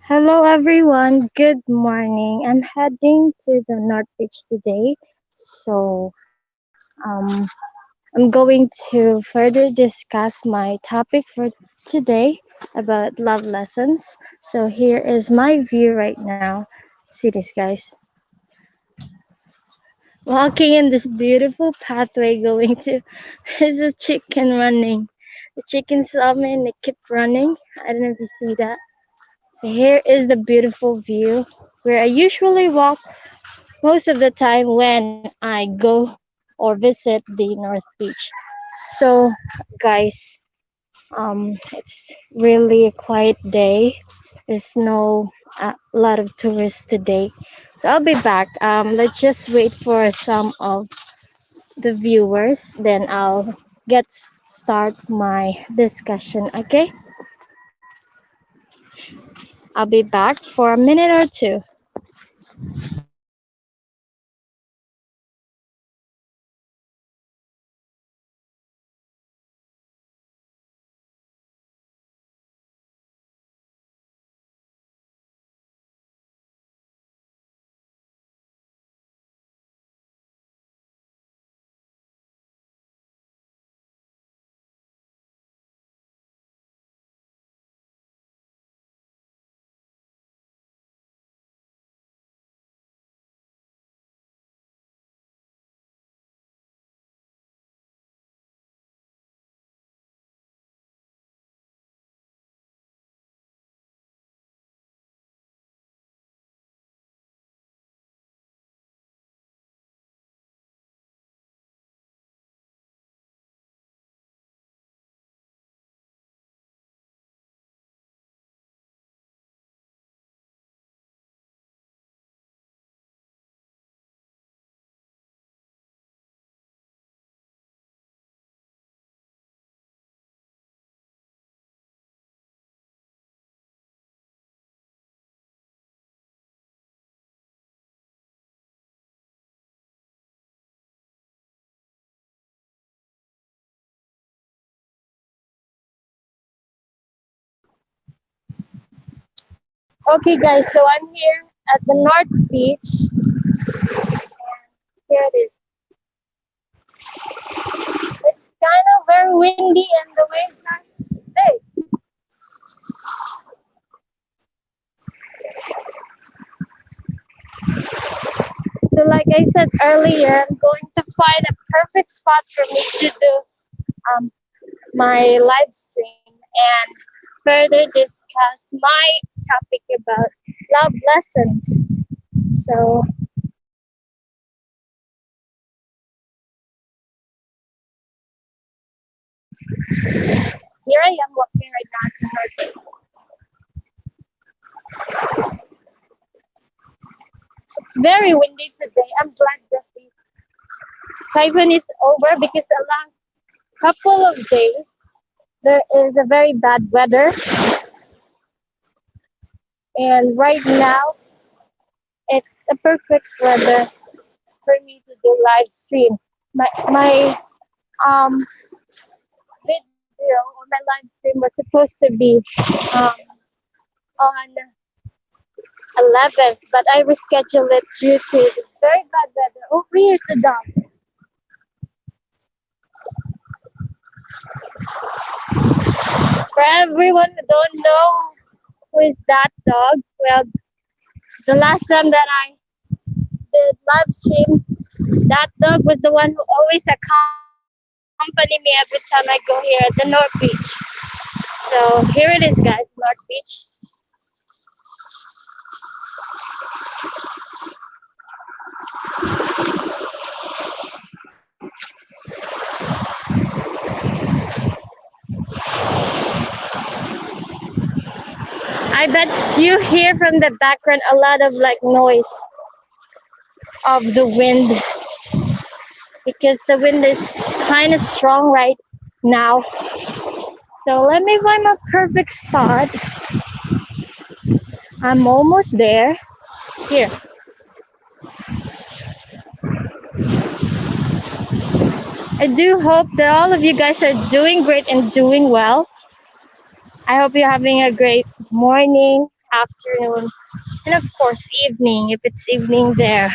Hello everyone, good morning. I'm heading to the North Beach today. So, I'm going to further discuss my topic for today about love lessons. So, here is my view right now. See this, guys. Walking in this beautiful pathway going to there's a chicken running. The chicken saw me and they kept running. I don't know if you see that. So here is the beautiful view where I usually walk most of the time when I go or visit the North Beach. So, guys, it's really a quiet day. There's no lot of tourists today, so I'll be back. Let's just wait for some of the viewers, then I'll start my discussion. Okay, I'll be back for a minute or two. Okay, guys, so I'm here at the North Beach. Here it is. It's kind of very windy and the waves are big. So, like I said earlier, I'm going to find a perfect spot for me to do um, my live stream and further discuss my topic about love lessons. So, here I am walking right now at the North. It's very windy today. I'm glad that the typhoon is over because the last couple of days there is a very bad weather, and right now it's a perfect weather for me to do live stream. My video or my live stream was supposed to be um, on 11th, but I rescheduled it due to the very bad weather. Oh, here's the dog. For everyone who don't know who is that dog, well, the last time that I did live stream, that dog was the one who always accompanied me every time I go here at the North Beach. So here it is, guys, North Beach. I bet you hear from the background a lot of like noise of the wind because the wind is kind of strong right now. So let me find my perfect spot. I'm almost there. Here. I do hope that all of you guys are doing great and doing well. I hope you're having a great morning, afternoon, and of course evening if it's evening there.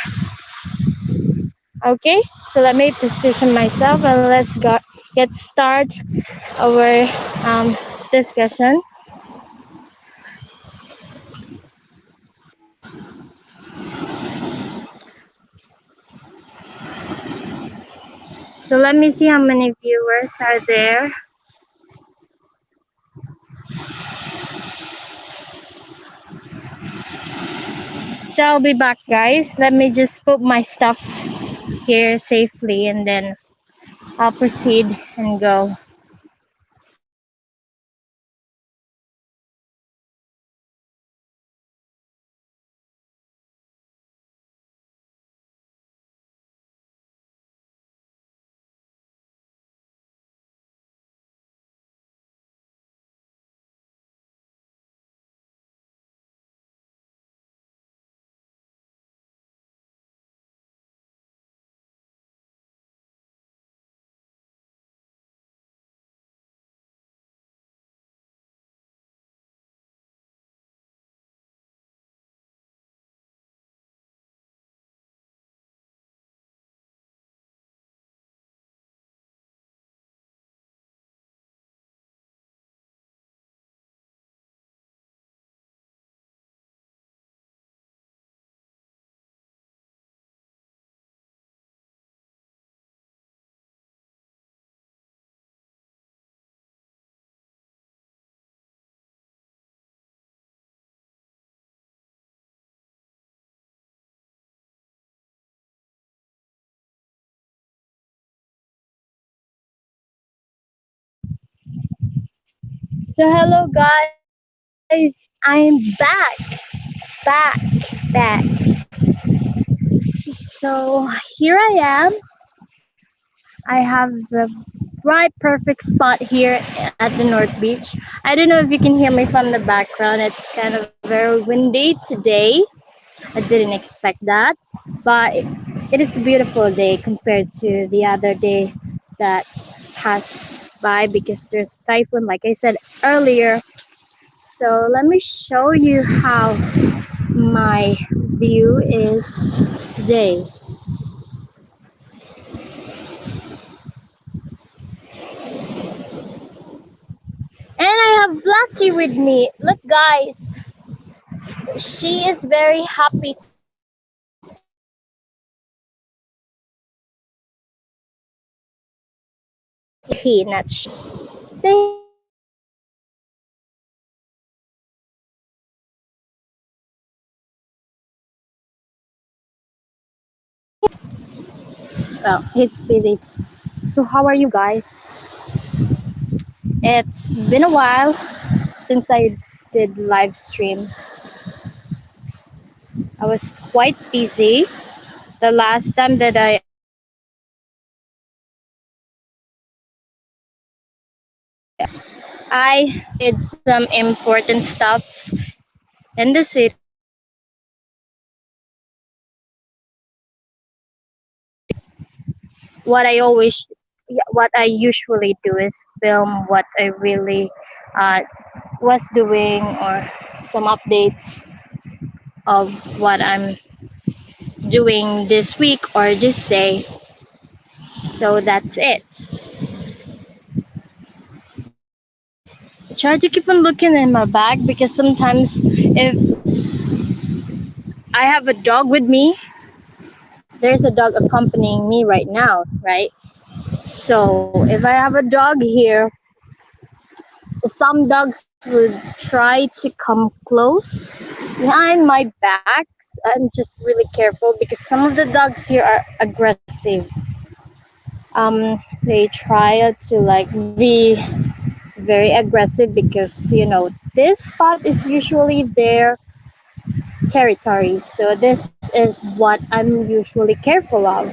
Okay, so let me position myself and let's get start our discussion. So let me see how many viewers are there. So I'll be back, guys. Let me just put my stuff here safely and then I'll proceed and go. So hello guys, I'm back, back. So here I am. I have the right perfect spot here at the North Beach. I don't know if you can hear me from the background. It's kind of very windy today. I didn't expect that, but it is a beautiful day compared to the other day that passed by because there's typhoon, like I said earlier. So let me show you how my view is today. And I have Blackie with me. Look, guys, she is very happy to see me. He, not she. Say well, he's busy. So how are you guys? It's been a while since I did live stream. I was quite busy. The last time that I did some important stuff in the city. What I always, yeah, what I usually do is film what I really uh, was doing or some updates of what I'm doing this week or this day. So that's it. I try to keep on looking in my bag because sometimes if I have a dog with me, there's a dog accompanying me right now, right? So if I have a dog here, some dogs would try to come close behind my back. So I'm just really careful because some of the dogs here are aggressive. They try to like be very aggressive because this spot is usually their territory. So this is what I'm usually careful of.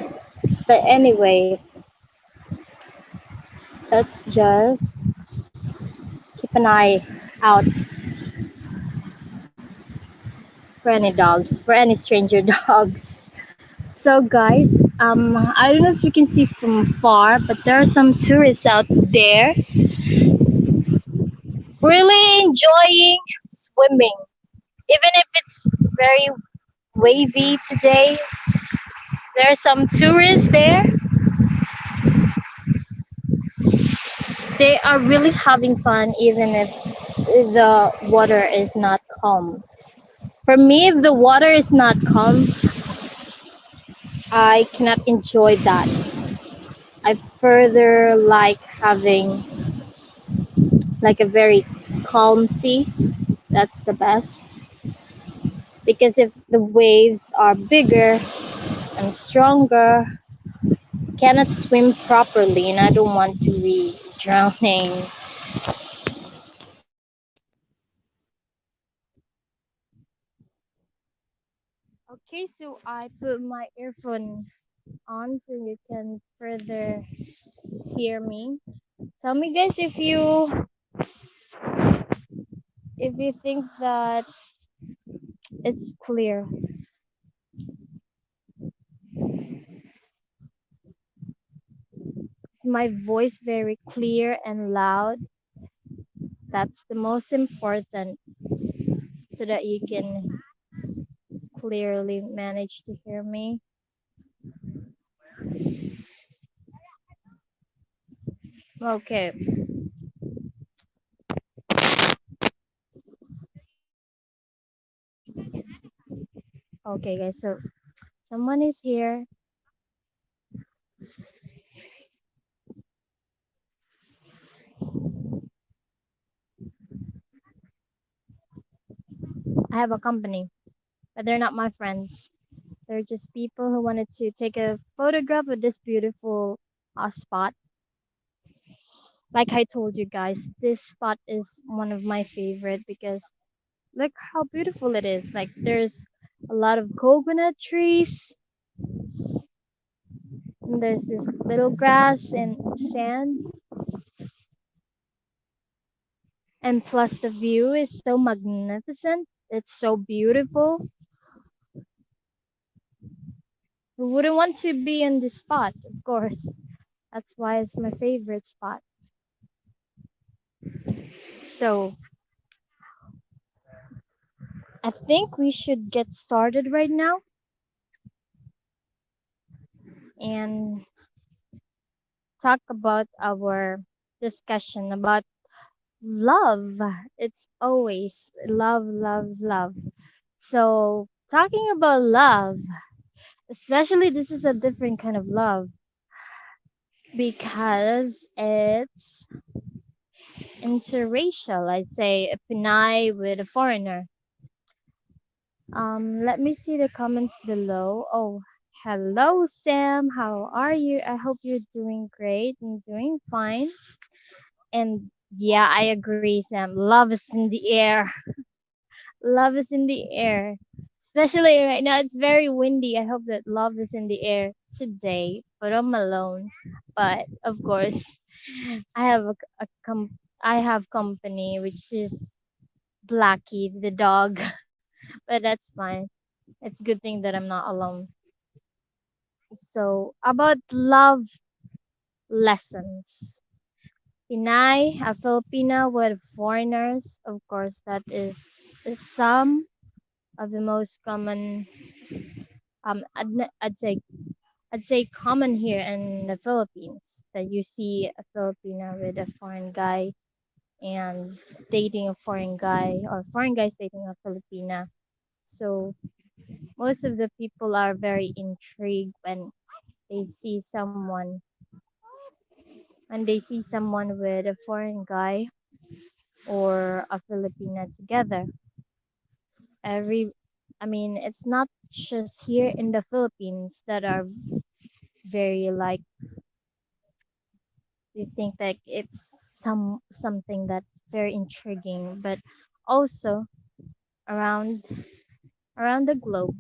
But anyway, let's just keep an eye out for any dogs, for any stranger dogs. So guys, I don't know if you can see from far, but there are some tourists out there really enjoying swimming. Even if it's very wavy today, there are some tourists there. They are really having fun, even if the water is not calm. For me, if the water is not calm, I cannot enjoy that. I further like having like a very calm sea. That's the best. Because if the waves are bigger and stronger, cannot swim properly, and I don't want to be drowning. Okay, so I put my earphone on so you can further hear me. Tell me guys if you think that it's clear. Is my voice very clear and loud? That's the most important so that you can clearly manage to hear me. Okay. Okay guys, so someone is here. I have a company, but they're not my friends. They're just people who wanted to take a photograph of this beautiful spot. Like I told you guys, this spot is one of my favorite because look how beautiful it is. Like there's a lot of coconut trees, and there's this little grass and sand, and plus the view is so magnificent. It's so beautiful. Who wouldn't want to be in this spot? Of course. That's why it's my favorite spot. So I think we should get started right now and talk about our discussion about love. It's always love, love, love. So, talking about love, especially this is a different kind of love because it's interracial. I'd say a Pinay with a foreigner. Let me see the comments below. Oh, hello, Sam. How are you? I hope you're doing great and doing fine. And yeah, I agree, Sam. Love is in the air. Love is in the air. Especially right now, it's very windy. I hope that love is in the air today, but I'm alone. But of course, I have I have company, which is Blackie, the dog. But that's fine. It's a good thing that I'm not alone. So about love lessons. Pinay, a Filipina with foreigners, of course, that is some of the most common. I'd say common here in the Philippines that you see a Filipina with a foreign guy and dating a foreign guy or foreign guys dating a Filipina. So most of the people are very intrigued they see someone when they see someone with a foreign guy or a Filipina together. Every I mean, it's not just here in the Philippines that are very like you think that it's something that very intriguing, but also around around the globe.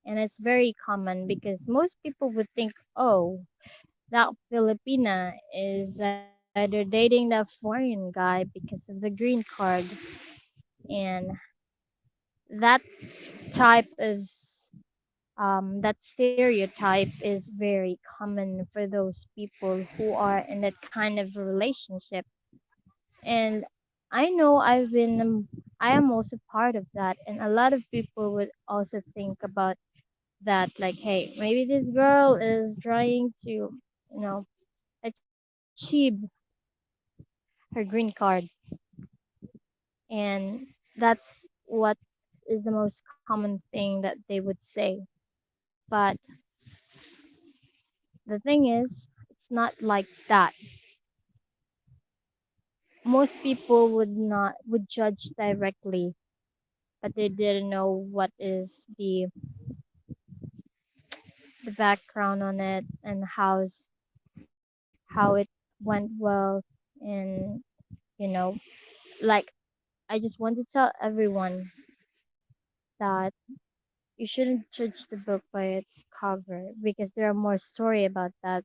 And it's very common because most people would think, oh, that Filipina is either dating that foreign guy because of the green card, and that type of that stereotype is very common for those people who are in that kind of relationship. And I know I am also part of that, and a lot of people would also think about that, like, hey, maybe this girl is trying to, achieve her green card, and that's what is the most common thing that they would say. But the thing is, it's not like that. Most people would judge directly, but they didn't know what is the background on it, and how it went well. And you know like, I just want to tell everyone that you shouldn't judge the book by its cover, because there are more story about that.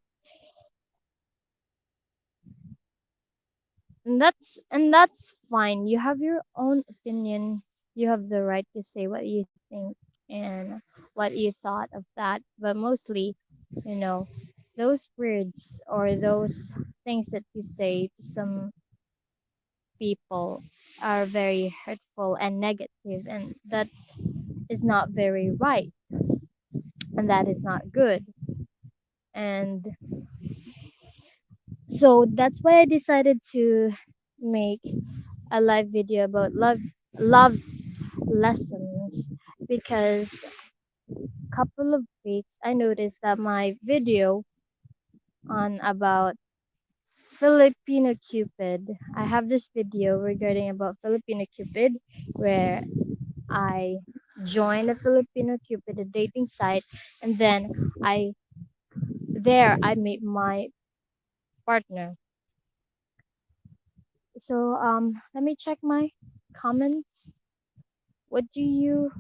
And that's fine. You have your own opinion. You have the right to say what you think and what you thought of that. But mostly, you know, those words or those things that you say to some people are very hurtful and negative, and that is not very right, and that is not good. And so that's why I decided to make a live video about love lessons, because couple of weeks I noticed that my video on about Filipino Cupid, I have this video regarding about Filipino Cupid, where I joined a Filipino Cupid, a dating site, and then I meet my partner. So let me check my comments. What do you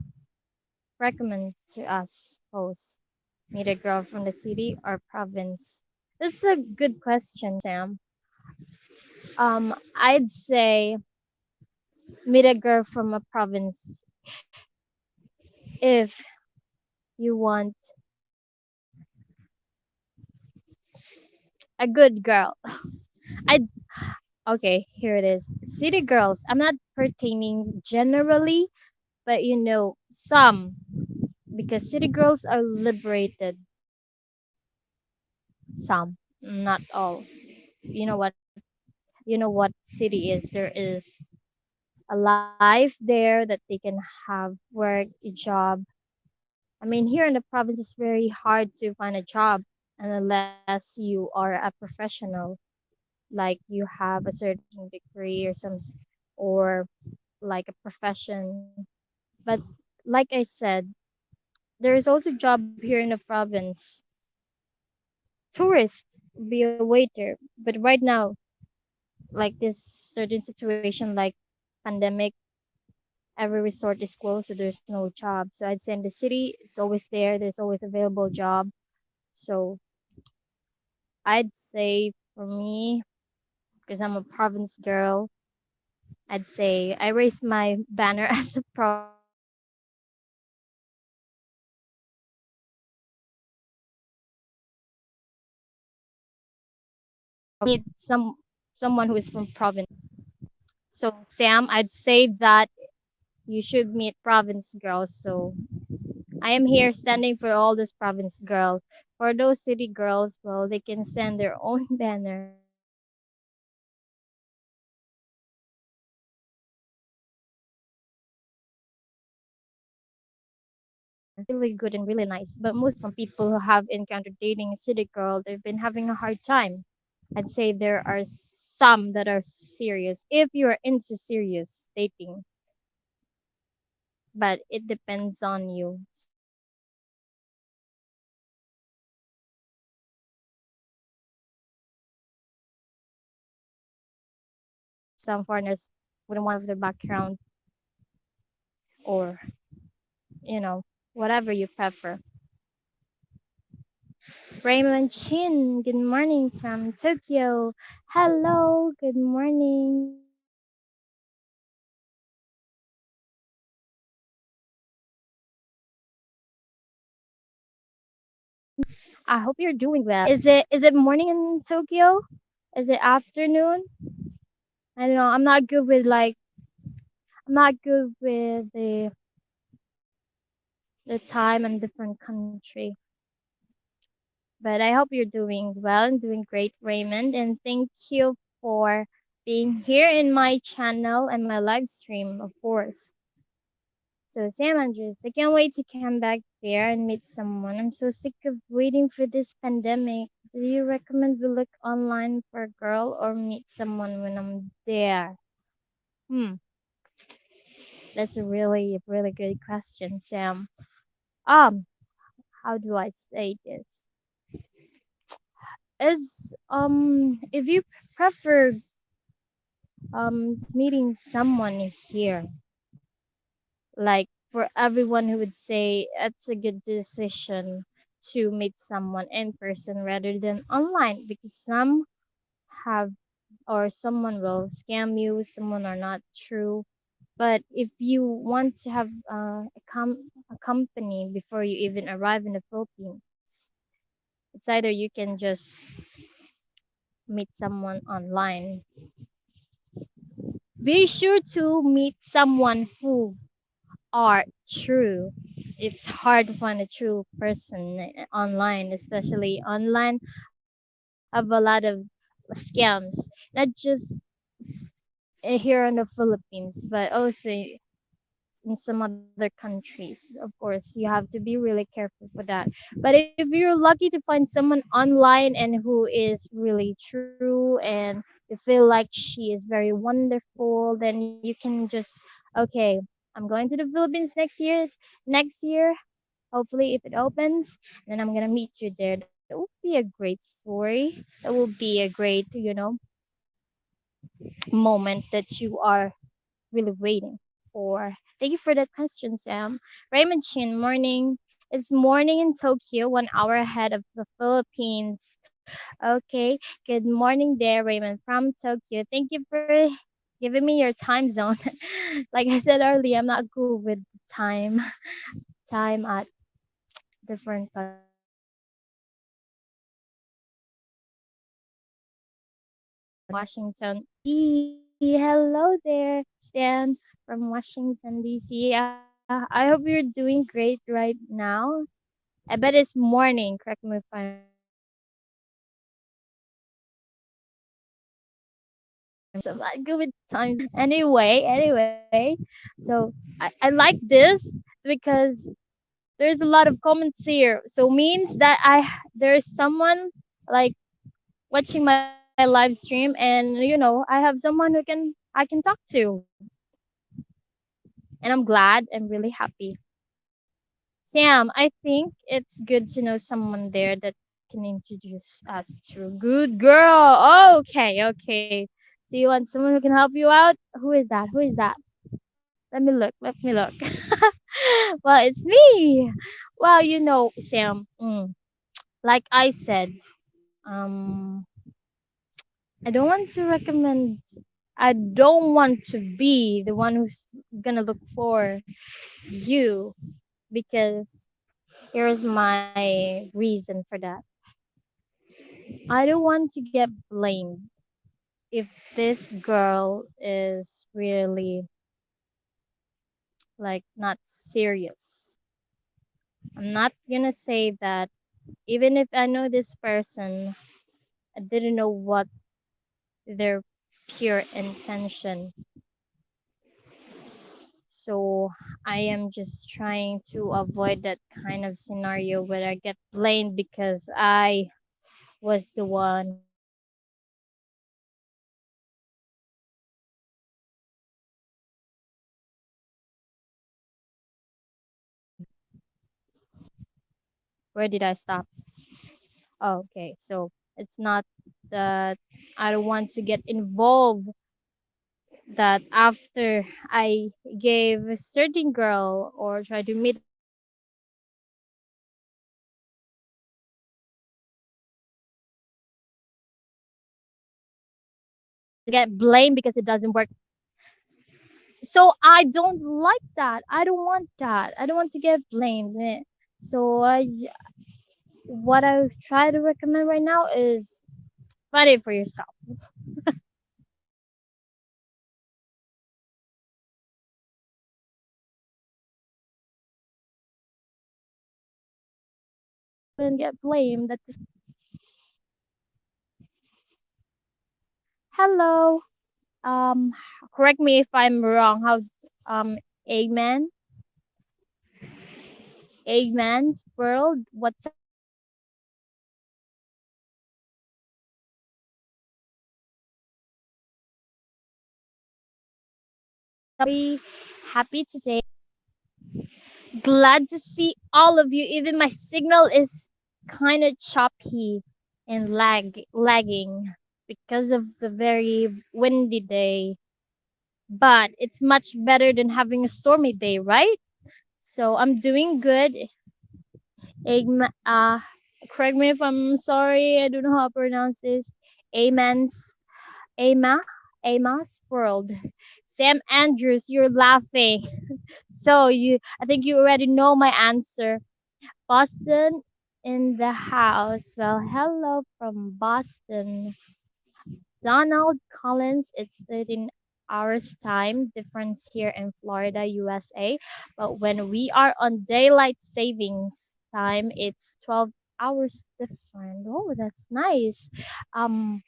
recommend to us hosts? Meet a girl from the city or province? That's a good question, Sam. I'd say meet a girl from a province if you want a good girl. I Okay, here it is. City girls. I'm not pertaining generally, but some, because city girls are liberated. Some, not all. You know what city is. There is a life there that they can have work, a job. I mean, here in the province, it's very hard to find a job, and unless you are a professional, like you have a certain degree or or like a profession. But like I said, there is also job here in the province. Tourist, be a waiter. But right now, like this certain situation like pandemic, every resort is closed, so there's no job. So I'd say in the city, it's always there. There's always available job. So I'd say for me, because I'm a province girl, I'd say I raise my banner as a province girl. So you should meet someone who is from province. So Sam, I'd say that you should meet province girls. So I am here standing for all those province girls. For those city girls, well, they can send their own banner. Really good and really nice. But most from people who have encountered dating a city girl, they've been having a hard time. I'd say there are some that are serious if you're into serious dating, but it depends on you. Some foreigners wouldn't want to have a their background, or whatever you prefer. Raymond Chin, good morning from Tokyo. Hello, good morning. I hope you're doing well. Is it morning in Tokyo? Is it afternoon? I don't know. I'm not good with like I'm not good with the time and different country. But I hope you're doing well and doing great, Raymond. And thank you for being here in my channel and my live stream, of course. So, Sam Andrews, I can't wait to come back there and meet someone. I'm so sick of waiting for this pandemic. Do you recommend we look online for a girl or meet someone when I'm there? Hmm, that's a really good question, Sam. Um, how do I say this? If you prefer meeting someone here, like for everyone who would say it's a good decision to meet someone in person rather than online because some have or someone will scam you, someone are not true. But if you want to have a company before you even arrive in the Philippines, it's either you can just meet someone online. Be sure to meet someone who are true. It's hard to find a true person online, especially online have a lot of scams, not just here in the Philippines, but also in some other countries. Of course, you have to be really careful for that. But if you're lucky to find someone online and who is really true and you feel like she is very wonderful, then you can just, okay, I'm going to the Philippines next year, hopefully if it opens, then I'm gonna meet you there. That would be a great story. That will be a great, moment that you are really waiting for. Thank you for that question, Sam. Raymond Chin, morning. It's morning in Tokyo, 1 hour ahead of the Philippines. Okay. Good morning there, Raymond from Tokyo. Thank you for giving me your time zone. Like I said earlier, I'm not good with time at different countries. Washington, D.C. Hello there, Stan from Washington, D.C. I hope you're doing great right now. I bet it's morning. Correct me if I'm wrong. So I'm not good with time zone. Anyway, so I like this because there's a lot of comments here. So means that there's someone like watching my live stream and I have someone I can talk to. And I'm glad and really happy. Sam, I think it's good to know someone there that can introduce us to. Good girl. Okay. So you want someone who can help you out? Who is that? Who is that? Let me look. Well, it's me. Well, Sam, like I said, um, I don't want to recommend, I don't want to be the one who's gonna look for you because here's my reason for that. I don't want to get blamed if this girl is really like not serious. I'm not gonna say that even if I know this person, I didn't know what their pure intention. So I am just trying to avoid that kind of scenario where I get blamed because I was the one who where did I stop? Oh, okay. So it's not that I don't want to get involved that after I gave a certain girl or try to meet a certain girl to get blamed because it doesn't work. So I don't like that. I don't want that. I don't want to get blamed. So what I try to recommend right now is find it for yourself. and get blamed. That's hello. Um, correct me if I'm wrong. How Eggman, Eggman's world. What's up, happy today. Glad to see all of you. Even my signal is kind of choppy and lagging because of the very windy day. But it's much better than having a stormy day, right? So I'm doing good. Egma, correct me if I'm sorry. I don't know how to pronounce this. Amen's Ama Ama's world. Sam Andrews, you're laughing. So I think you already know my answer. Boston in the house. Well, hello from Boston. Donald Collins, it's 13 hours time difference here in Florida, USA. But when we are on daylight savings time, it's 12 hours different. Oh, that's nice. Um,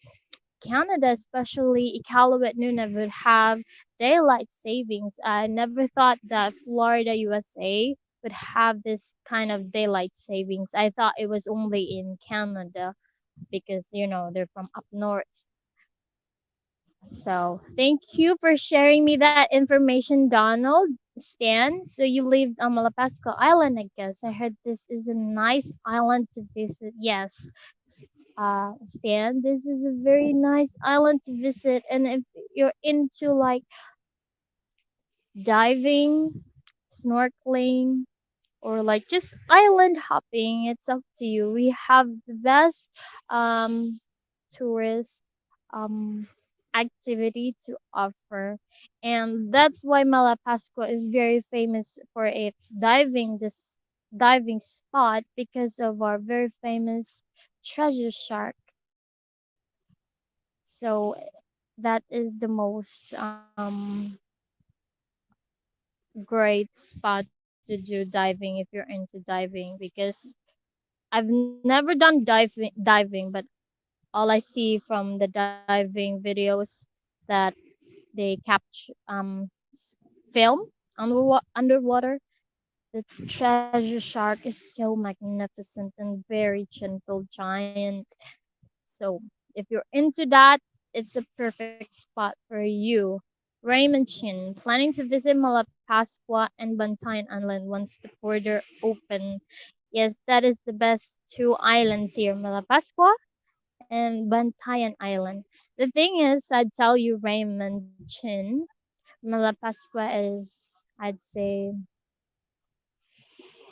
Canada, especially Iqaluit Nunavut, would have daylight savings. I never thought that Florida, USA would have this kind of daylight savings. I thought it was only in Canada because, they're from up north. So thank you for sharing me that information, Donald. Stan, so you lived on Malapasco Island, I guess. I heard this is a nice island to visit. Yes, Stan, this is a very nice island to visit. And if you're into like diving, snorkeling, or like just island hopping, it's up to you. We have the best um tourist um activity to offer, and that's why Malapascua is very famous for its diving spot because of our very famous treasure shark. So that is the most great spot to do diving if you're into diving, because I've never done diving, but all I see from the diving videos that they capture film underwater, the treasure shark is so magnificent and very gentle giant. So if you're into that, it's a perfect spot for you. Raymond Chin, planning to visit Malapascua and Bantayan Island once the border open. Yes, that is the best two islands here, Malapascua and Bantayan Island. The thing is, I'd tell you, Raymond Chin, Malapascua is, I'd say,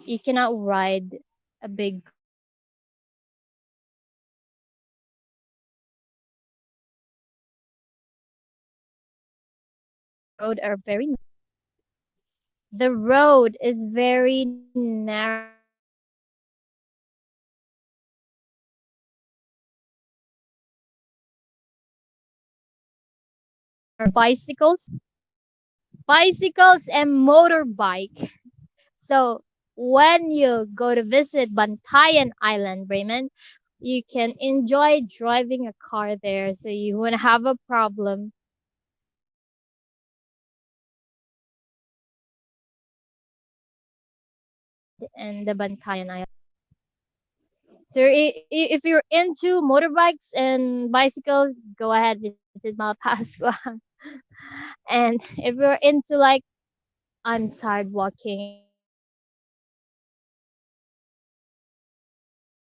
you cannot ride a big car there. The road is very narrow. Bicycles and motorbike. So when you go to visit Bantayan Island, Raymond, you can enjoy driving a car there, so you won't have a problem. And the Bantayan Island. So if you're into motorbikes and bicycles, go ahead visit Malapascua. And if you're into like I'm tired walking and I want to enjoy driving a car,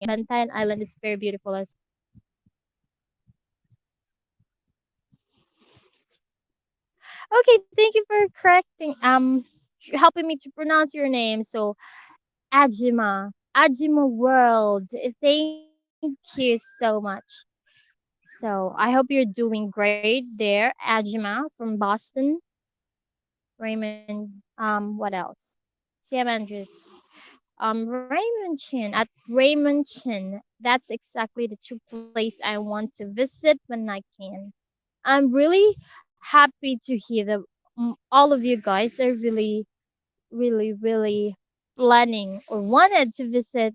Bantayan Island is very beautiful as. Okay, thank you for correcting helping me to pronounce your name. So Ajima World. Thank you so much. So I hope you're doing great there, Ajima from Boston. Raymond, what else? Sam Andrews. Raymond Chin, at Raymond Chin. That's exactly the two place I want to visit when I can. I'm really happy to hear that all of you guys are really, really, really. planning or wanted to visit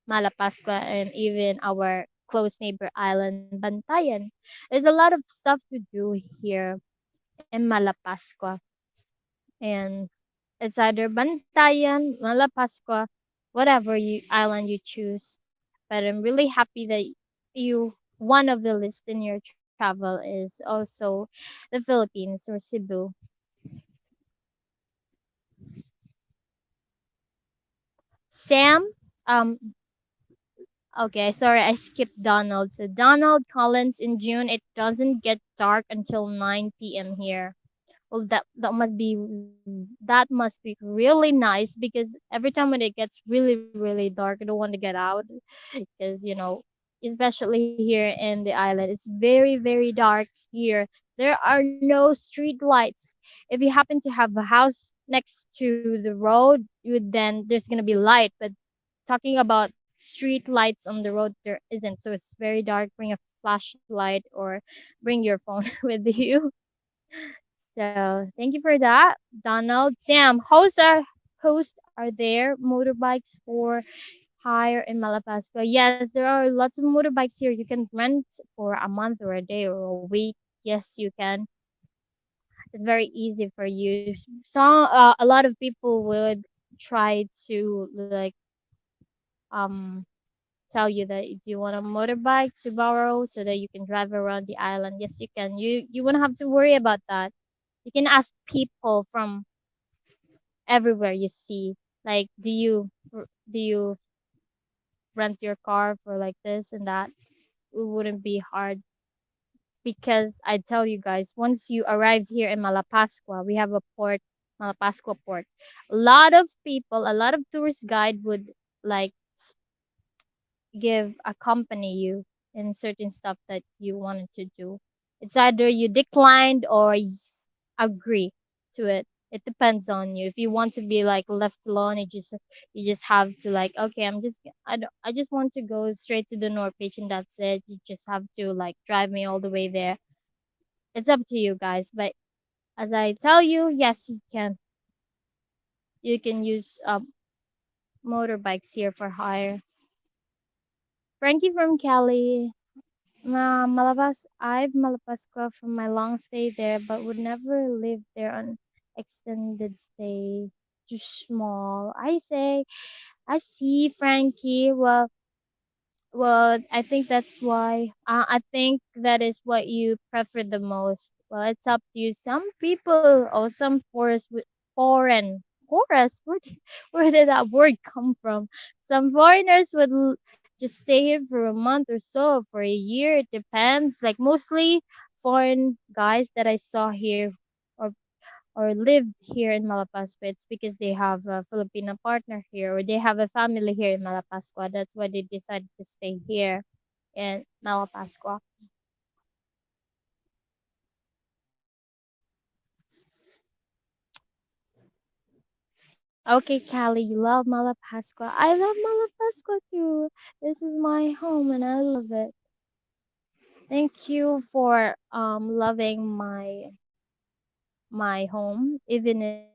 Malapascua and even our close neighbor island, Bantayan. There's a lot of stuff to do here in Malapascua. And it's either Bantayan, Malapascua, whatever island you choose. But I'm really happy that you one of the list in your travel is also the Philippines or Cebu. Sam, okay, sorry, I skipped Donald. So Donald Collins in June, it doesn't get dark until 9 p.m. here. Well, that must be really nice because every time when it gets really really dark, I don't want to get out because especially here in the island, it's very very dark here. There are no street lights. If you happen to have a house next to the road, then there's gonna be light. But talking about street lights on the road, there isn't. So it's very dark. Bring a flashlight or bring your phone with you. So thank you for that, Donald. Sam, are there motorbikes for hire in Malapascua? Yes, there are lots of motorbikes here. You can rent for a month or a day or a week. Yes, you can. It's very easy for you. A lot of people would try to like um tell you that do you want a motorbike to borrow so that you can drive around the island. Yes, you can. You won't have to worry about that. You can ask people from everywhere you see. Like, do you rent your car for like this and that? It wouldn't be hard because I tell you guys, once you arrive here in Malapascua, we have a port, Malapascua port. A lot of tourist guide would like accompany you in certain stuff that you wanted to do. It's either you declined or agree to it. It depends on you. If you want to be like left alone, you just have to like, okay, I just want to go straight to the North Beach and that's it. You just have to like drive me all the way there. It's up to you guys. But as I tell you, yes, you can. You can use motorbikes here for hire. Frankie from Cali. I've Malapascua from my long stay there, but would never live there on extended stay. Too small. I see, Frankie. Well, I think that's why. I think that is what you prefer the most. Well, it's up to you. Some people or some forest. Where did that word come from? Some foreigners would just stay here for a month or so, for a year. It depends. Like mostly foreign guys that I saw here or lived here in Malapascua, it's because they have a Filipino partner here or they have a family here in Malapascua. That's why they decided to stay here in Malapascua. Okay, Callie, you love Malapascua. I love Malapascua too. This is my home and I love it. Thank you for loving my home, even if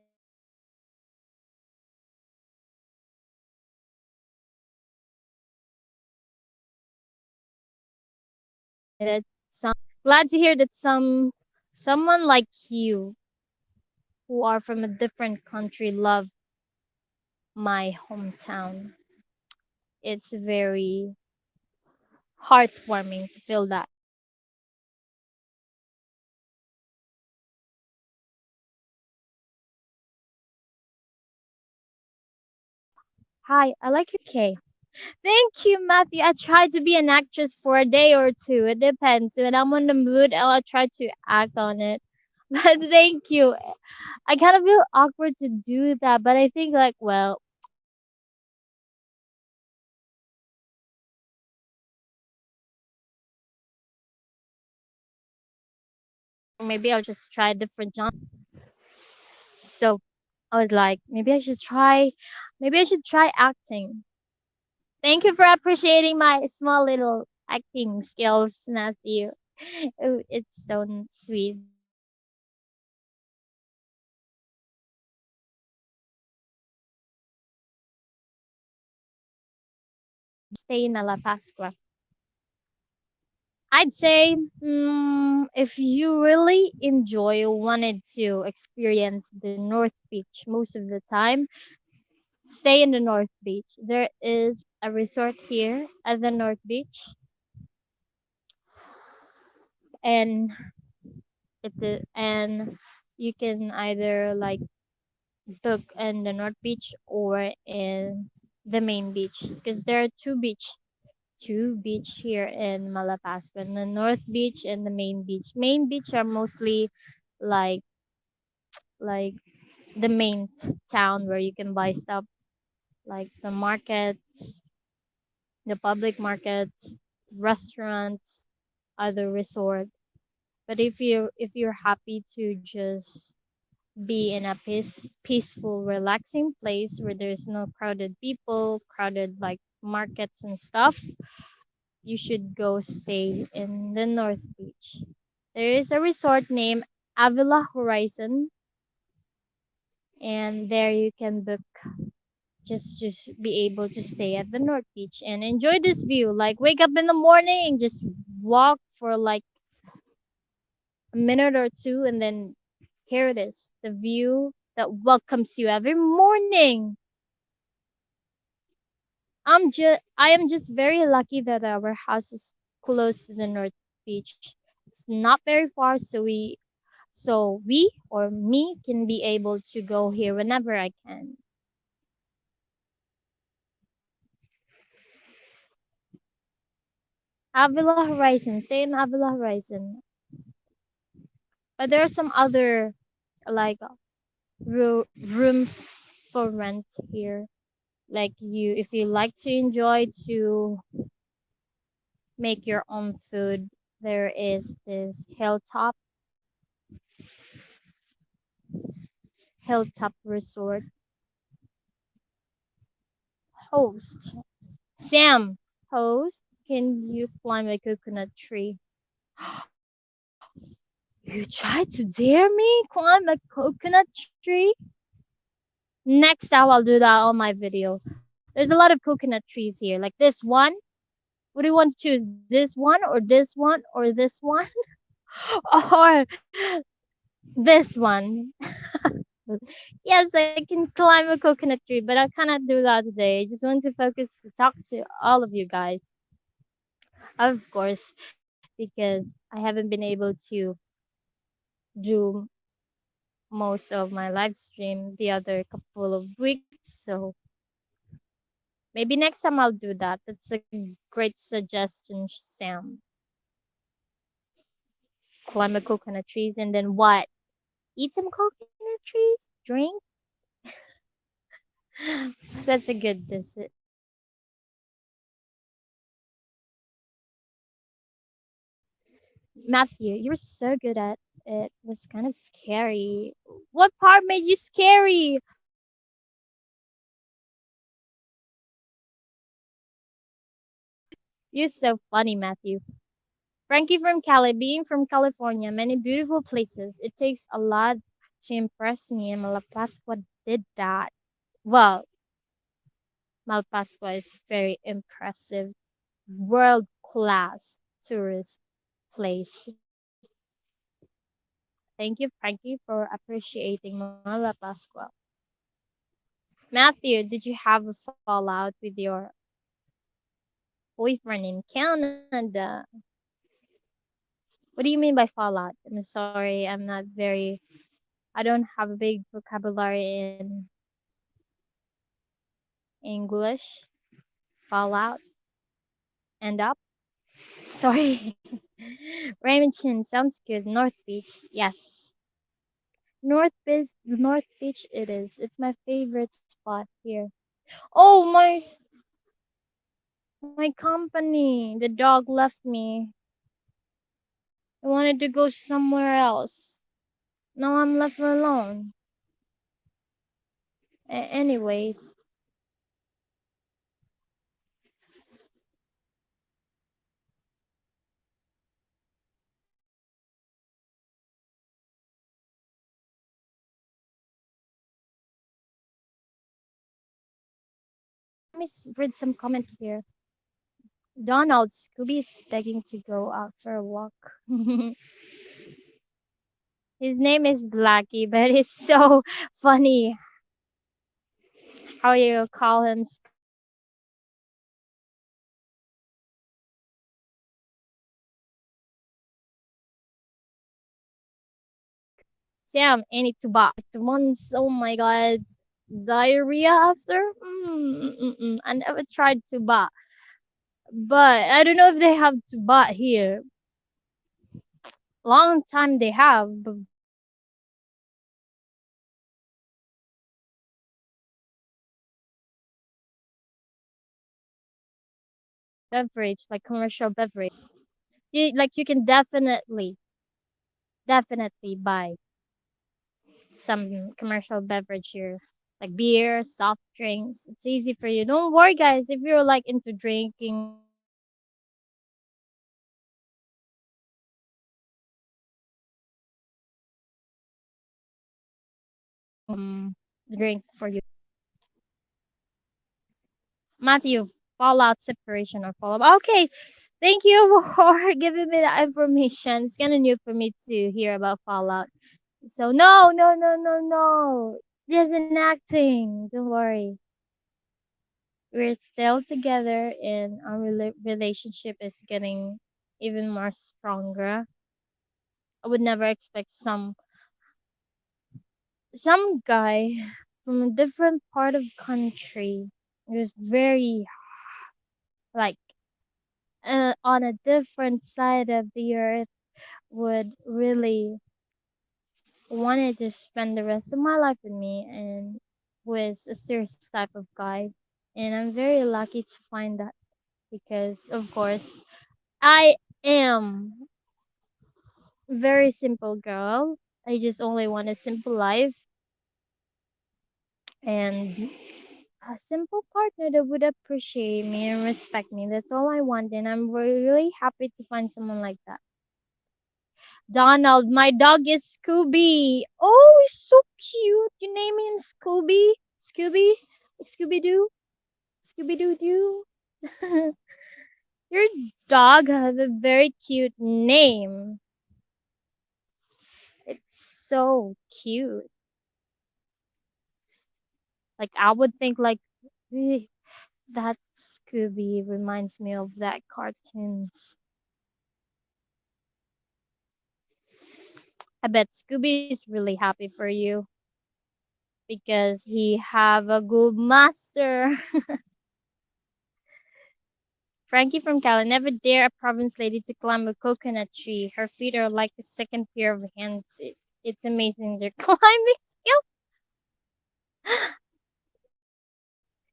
it glad to hear that someone like you who are from a different country love my hometown. It's very heartwarming to feel that. Hi, I like your K. Thank you, Matthew. I try to be an actress for a day or two. It depends. When I'm on the mood, I'll try to act on it. But thank you. I kind of feel awkward to do that, but I think like, well, maybe I'll just try different genres. So I was like, maybe I should try acting. Thank you for appreciating my small little acting skills, Matthew. Oh, it's so sweet. stay in Malapascua? I'd say if you really enjoy wanted to experience the North Beach most of the time, stay in the North Beach. There is a resort here at the North Beach, and and you can either like book in the North Beach or in the main beach because there are two beach here in Malapascua, the North Beach and the main beach. Main beach are mostly like like the main town where you can buy stuff like the markets, the public markets, restaurants, other resort. But if you're happy to just be in a peaceful, relaxing place where there's no crowded people, crowded like markets and stuff, you should go stay in the North Beach. There is a resort named Avila Horizon, and there you can book just be able to stay at the North Beach and enjoy this view. Like wake up in the morning, just walk for like a minute or two, and then here it is, the view that welcomes you every morning. I am just very lucky that our house is close to the North Beach. It's not very far, so we or me can be able to go here whenever I can. Avila Horizon, stay in Avila Horizon. But there are some other like rooms for rent here. Like if you like to enjoy to make your own food, there is this hilltop resort host. Sam, host, can you climb a coconut tree? You try to dare me climb a coconut tree? Next time I'll do that on my video. There's a lot of coconut trees here. Like this one. What do you want to choose? This one or this one or this one? Or this one? Yes, I can climb a coconut tree, but I cannot do that today. I just want to focus to talk to all of you guys. Of course, because I haven't been able to do most of my live stream the other couple of weeks. So maybe next time I'll do that. That's a great suggestion, Sam. Climb a coconut trees and then what? Eat some coconut trees? Drink? That's a good Matthew, you're so good at it. Was kind of scary. What part made you scary? You're so funny, Matthew. Frankie from Cali, being from California, many beautiful places. It takes a lot to impress me, and Malapascua did that. Well, Malapascua is very impressive, world class tourist place. Thank you, Frankie, for appreciating Malapascua. Matthew, did you have a fallout with your boyfriend in Canada? What do you mean by fallout? I'm sorry, I don't have a big vocabulary in English. Fallout, end up. Sorry. Raymond Chin sounds good. North Beach, yes. North Beach it is. It's my favorite spot here. Oh my company. The dog left me. I wanted to go somewhere else. Now I'm left alone. Anyways, let me read some comment here. Donald, Scooby's begging to go out for a walk. His name is Blackie, but it's so funny how you call him Scooby. Sam, any tuba. Once, oh my god, diarrhea after? I never tried tuba, but I don't know if they have tuba here. Long time they have, but beverage, like commercial beverage. You can definitely buy some commercial beverage here, like beer, soft drinks. It's easy for you. Don't worry, guys. If you're like into drinking or drink for you, Matthew. Fallout separation or follow up. Okay, thank you for giving me that information. It's kind of new for me to hear about Fallout. So no, no, no, no, no. Just an acting. Don't worry. We're still together, and our relationship is getting even more stronger. I would never expect some guy from a different part of country who's very like on a different side of the earth would really wanted to spend the rest of my life with me and was a serious type of guy. And I'm very lucky to find that because, of course, I am a very simple girl. I just only want a simple life and a simple partner that would appreciate me and respect me. That's all I want, and I'm really happy to find someone like that. Donald, my dog is Scooby. Oh, he's so cute. You name him Scooby? Scooby? Scooby Doo? Scooby Doo Doo? Your dog has a very cute name. It's so cute. Like I would think like "Eh, that Scooby reminds me of that cartoon. I bet Scooby's really happy for you because he have a good master. Frankie from Cali never dare a province lady to climb a coconut tree. Her feet are like a second pair of hands. It's amazing their climbing skills.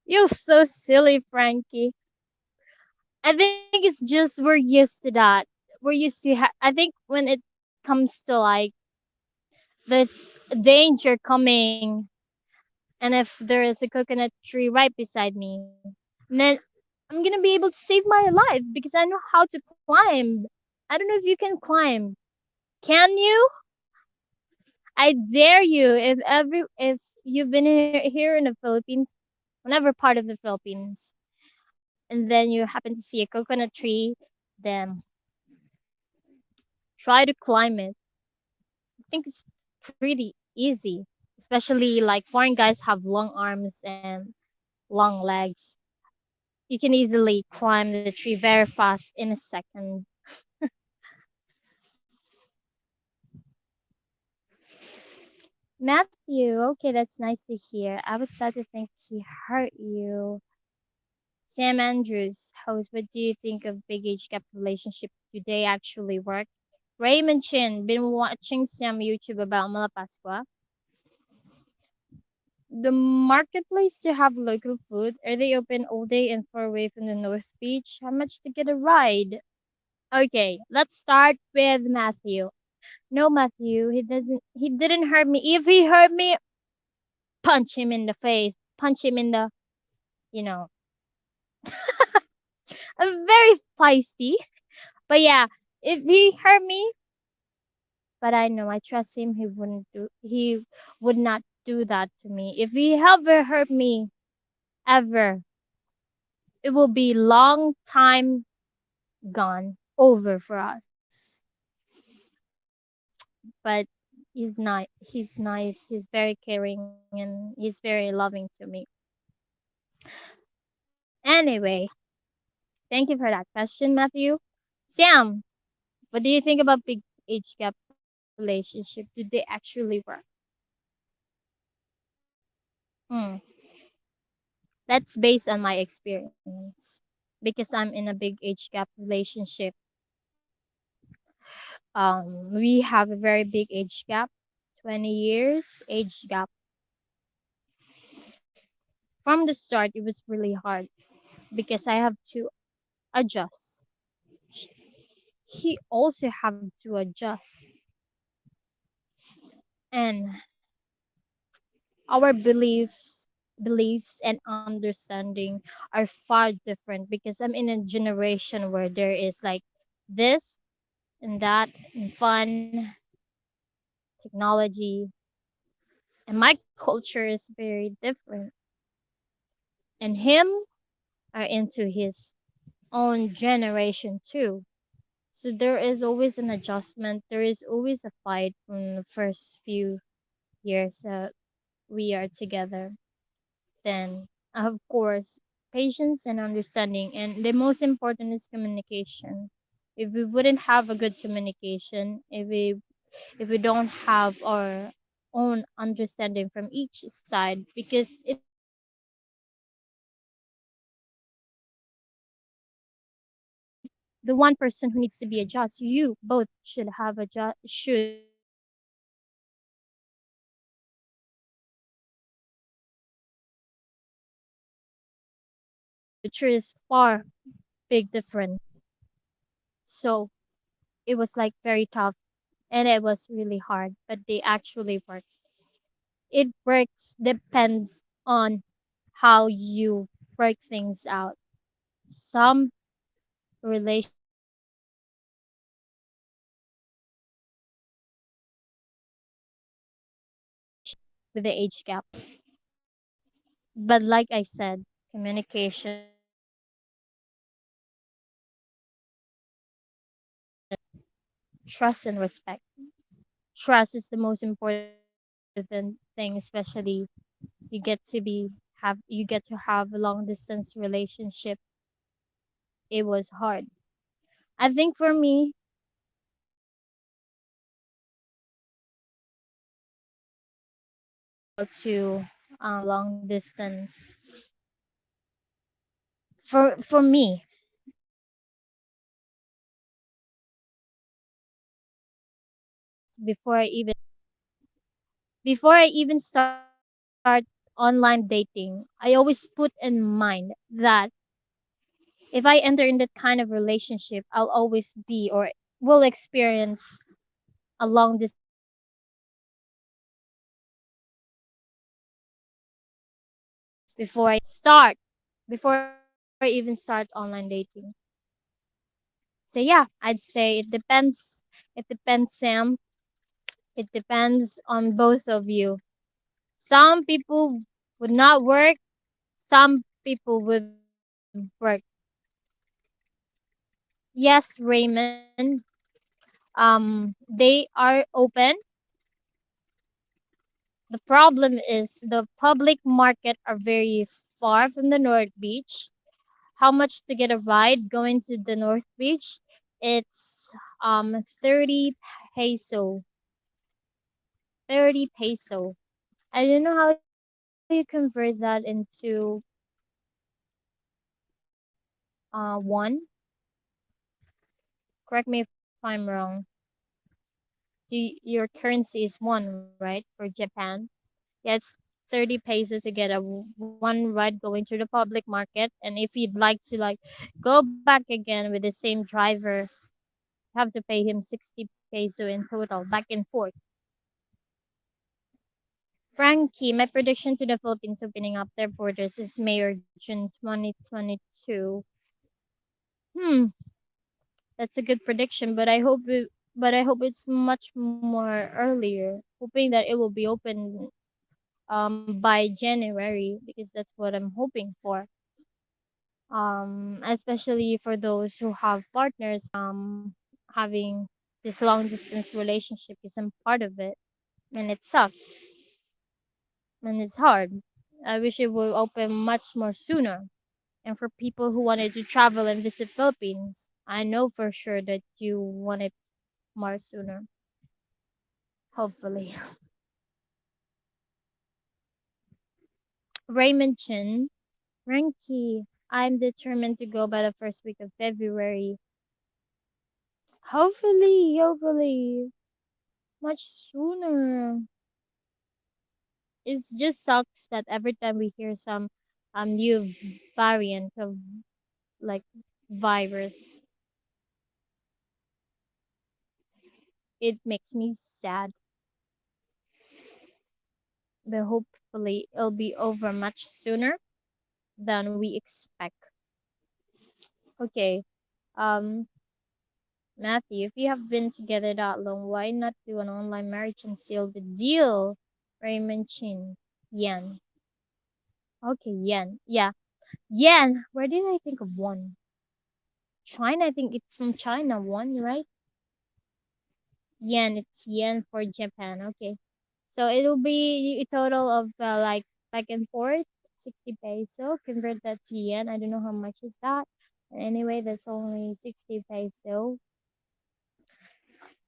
You're so silly, Frankie. I think it's just we're used to that. We're used to. I think when it comes to like this danger coming, and if there is a coconut tree right beside me, then I'm gonna be able to save my life because I know how to climb. I don't know if you can climb. Can you? I dare you. If you've been here in the Philippines, whenever part of the Philippines, and then you happen to see a coconut tree, then try to climb it. I think it's pretty easy, especially like foreign guys have long arms and long legs. You can easily climb the tree very fast in a second. Matthew, okay, that's nice to hear. I was sad to think he hurt you. Sam Andrews, host, what do you think of big age gap relationship? Do they actually work? Raymond Chin, been watching some YouTube about Malapascua. The marketplace to have local food. Are they open all day and far away from the North Beach? How much to get a ride? Okay, let's start with Matthew. No, Matthew, he didn't hurt me. If he hurt me, punch him in the face. Punch him in the, you know, I'm very feisty. But yeah, if he hurt me, but I know I trust him, he would not do that to me. If he ever hurt me, ever, it will be long time gone over for us. But he's nice, he's very caring, and he's very loving to me. Anyway, thank you for that question, Matthew. Sam, what do you think about big age gap relationship? Do they actually work? Hmm. That's based on my experience because I'm in a big age gap relationship. We have a very big age gap, 20 years age gap. From the start, it was really hard because I have to adjust. He also have to adjust, and our beliefs and understanding are far different because I'm in a generation where there is like this and that and fun, technology, and my culture is very different. And him are into his own generation too. So there is always an adjustment. There is always a fight from the first few years that we are together. Then, of course, patience and understanding. And the most important is communication. If we wouldn't have a good communication, if we don't have our own understanding from each side, because it's not the one person who needs to be adjusted. You both should have should adjust which is far big difference. So it was like very tough and it was really hard, but they actually work. It works depends on how you work things out. Some relationship with the age gap. But like I said, communication, trust and respect. Trust is the most important thing, especially you get to have a long distance relationship. It was hard. I think for me, to long distance. For me, before I even before I even start online dating, I always put in mind that if I enter in that kind of relationship, I'll always be or will experience a long distance relationship before I even start online dating. So yeah, I'd say it depends. It depends, Sam. It depends on both of you. Some people would not work, some people would work. Yes, Raymond. They are open. The problem is the public market are very far from the North Beach. How much to get a ride going to the North Beach? It's 30 peso. 30 peso. I don't know how you convert that into one. Correct me if I'm wrong. Your currency is one, right, for Japan? Yeah, it's 30 peso to get one ride going to the public market. And if you'd like to like go back again with the same driver, you have to pay him 60 peso in total, back and forth. Frankie, my prediction to the Philippines opening up their borders is May or June 2022. Hmm, that's a good prediction, but I hope it's much more earlier, hoping that it will be open by January because that's what I'm hoping for. especially for those who have partners. Having this long distance relationship isn't part of it, and it sucks, and it's hard. I wish it would open much more sooner. And for people who wanted to travel and visit Philippines, I know for sure that you want it more sooner. Hopefully. Raymond Chin, Ranky, I'm determined to go by the first week of February. Hopefully, much sooner. It just sucks that every time we hear some new variant of like virus, it makes me sad. But hopefully it'll be over much sooner than we expect. Okay. Um, Matthew, if you have been together that long, why not do an online marriage and seal the deal? Raymond Chin. Yen. Okay, yen. Yeah. Yen. Where did I think of one? China, I think it's from China, one, right? Yen. It's yen for Japan. Okay. So it'll be a total of like back and forth, 60 peso. Convert that to yen. I don't know how much is that. Anyway, that's only 60 peso.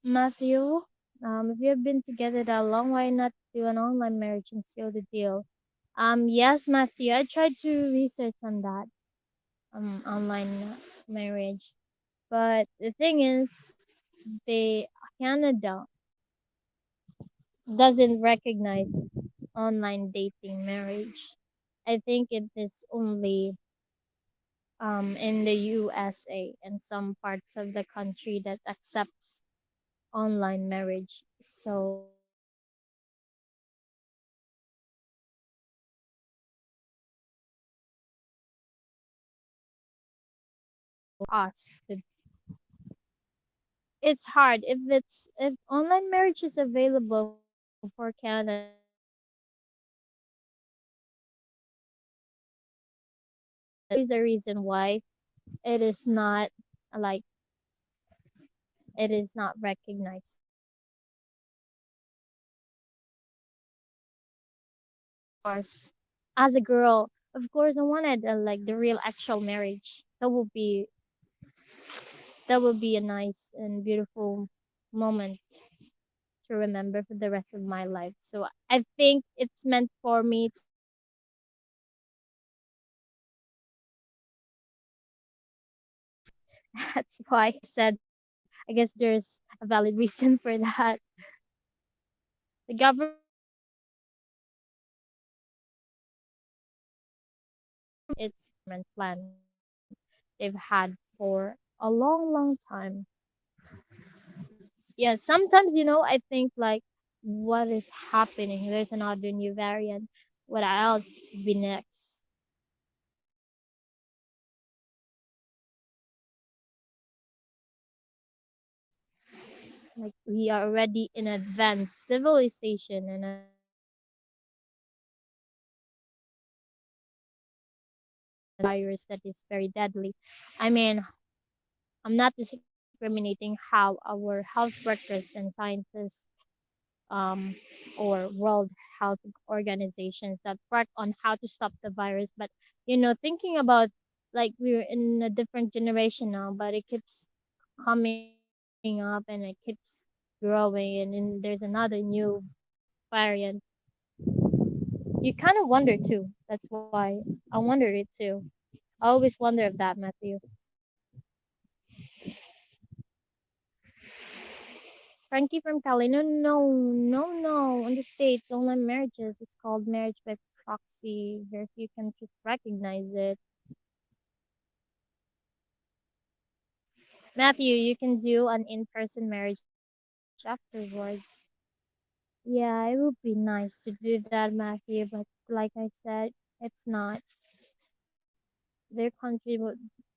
Matthew, if you have been together that long, why not do an online marriage and seal the deal? Yes, Matthew, I tried to research on that, online marriage. But the thing is, the Canada doesn't recognize online dating marriage. I think it is only in the USA and some parts of the country that accepts online marriage. So us, it's hard if online marriage is available for Canada. Is a reason why it is not like it is not recognized. Course, as a girl, of course, I wanted like the real actual marriage. That would be a nice and beautiful moment to remember for the rest of my life. So I think it's meant for me. That's why I said I guess there's a valid reason for that. The government it's government plan they've had for a long, long time. Yeah, sometimes I think like what is happening? There's another new variant. What else could be next? Like we are already in advanced civilization and a virus that is very deadly. I mean, I'm not discriminating how our health workers and scientists um, or World Health Organizations that work on how to stop the virus. But thinking about like we're in a different generation now, but it keeps coming up and it keeps growing, and then there's another new variant. You kind of wonder too. That's why I wondered it too. I always wonder of that, Matthew. Frankie from Cali. No, no, no, no. In the States, online marriages. It's called marriage by proxy. Very few countries recognize it. Matthew, you can do an in-person marriage afterwards. Yeah, it would be nice to do that, Matthew, but like I said, it's not. Their country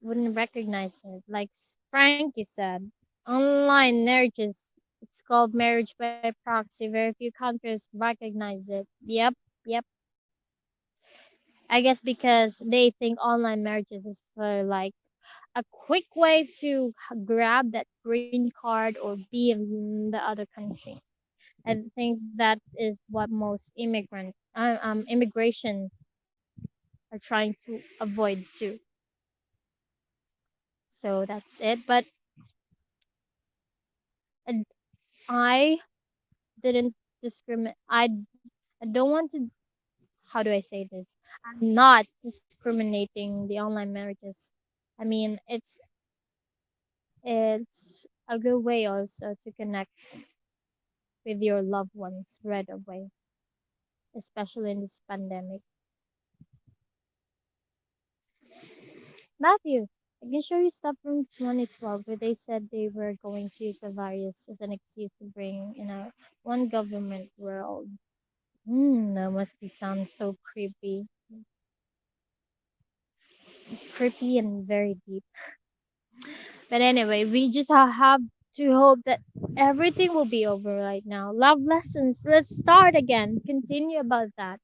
wouldn't recognize it. Like Frankie said, online marriages. It's called marriage by proxy. Very few countries recognize it. Yep, yep. I guess because they think online marriages is for like a quick way to grab that green card or be in the other country. I think that is what most immigration are trying to avoid too. So that's it. But uh, I didn't discriminate. I don't want to. How do I say this? I'm not discriminating the online marriages. I mean, it's a good way also to connect with your loved ones right away, especially in this pandemic. Matthew, I can show you stuff from 2012 where they said they were going to use a virus as an excuse to bring in a one government world. That must be sound so creepy and very deep. But anyway, we just have to hope that everything will be over right now. Love lessons. Let's start again. Continue about that.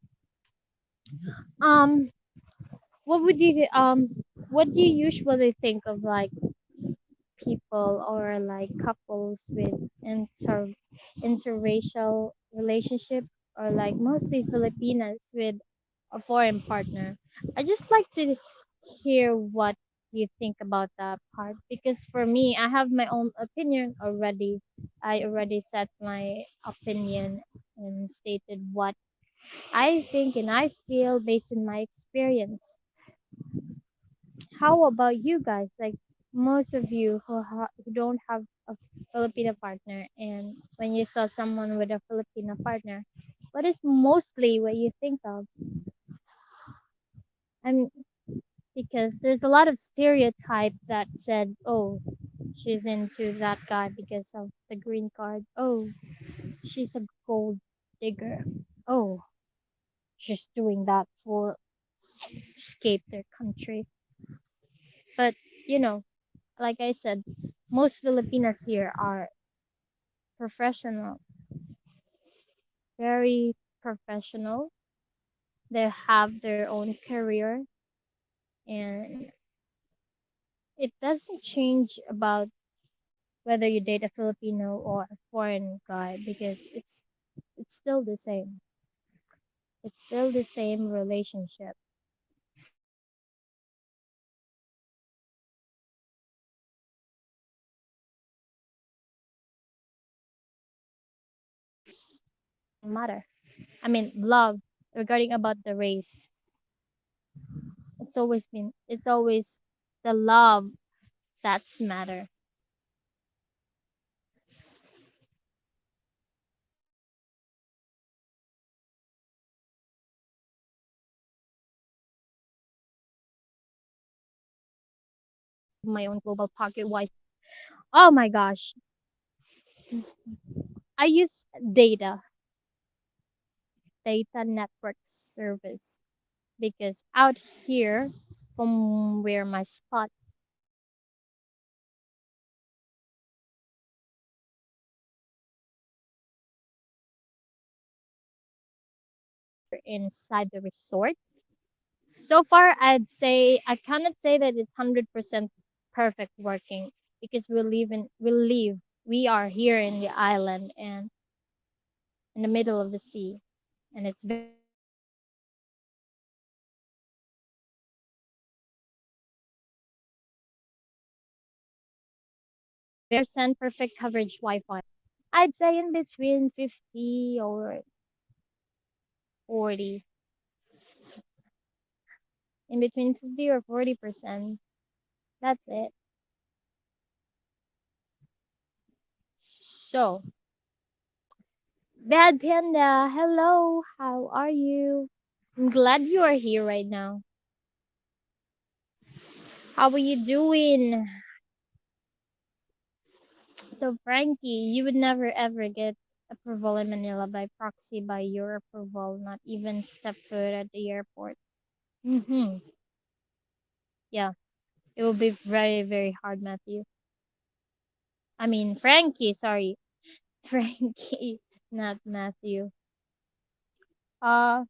Um, what would you what do you usually think of like people or like couples with interracial relationship or like mostly Filipinas with a foreign partner? I just like to hear what you think about that part because for me, I have my own opinion already. I already set my opinion and stated what I think and I feel based on my experience. How about you guys? Like most of you who don't have a Filipino partner, and when you saw someone with a Filipino partner, what is mostly what you think of? I mean, because there's a lot of stereotype that said, "Oh, she's into that guy because of the green card. Oh, she's a gold digger. Oh, she's doing that for escape their country." But you know, like I said, most Filipinas here are professional, very professional. They have their own career, and it doesn't change about whether you date a Filipino or a foreign guy because it's still the same. It's still the same relationship. Matter. I mean, love regarding about the race. It's always the love that's matter. My own global pocket Wi. Oh my gosh, I use data network service because out here from where my spot inside the resort. So far, I'd say I cannot say that it's 100% perfect working because we are here in the island and in the middle of the sea, and it's very percent perfect coverage Wi-Fi. I'd say in between 50 or 40, in between 50 or 40%. That's it. So, Bad Panda, hello, how are you? I'm glad you are here right now. How are you doing? So, Frankie, you would never ever get approval in Manila by proxy by your approval, not even step foot at the airport. Mm-hmm. Yeah, it will be very, very hard, Matthew. I mean, Frankie, sorry. Frankie, not Matthew. Uh,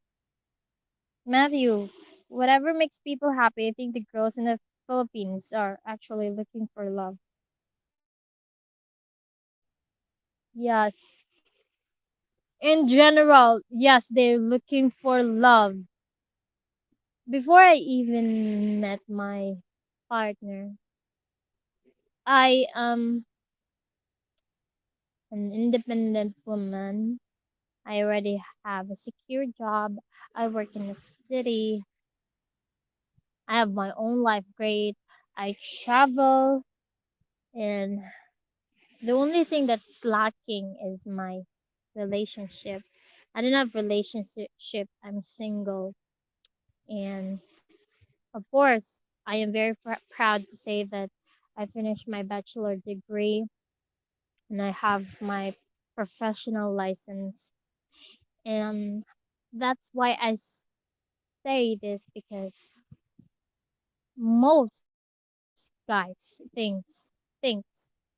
Matthew, whatever makes people happy. I think the girls in the Philippines are actually looking for love. Yes. In general, yes, they're looking for love. Before I even met my partner, I am an independent woman. I already have a secure job. I work in the city. I have my own life great. I travel, and the only thing that's lacking is my relationship. I don't have relationship. I'm single, and of course, I am very proud to say that I finished my bachelor degree and I have my professional license. And that's why I say this because most guys thinks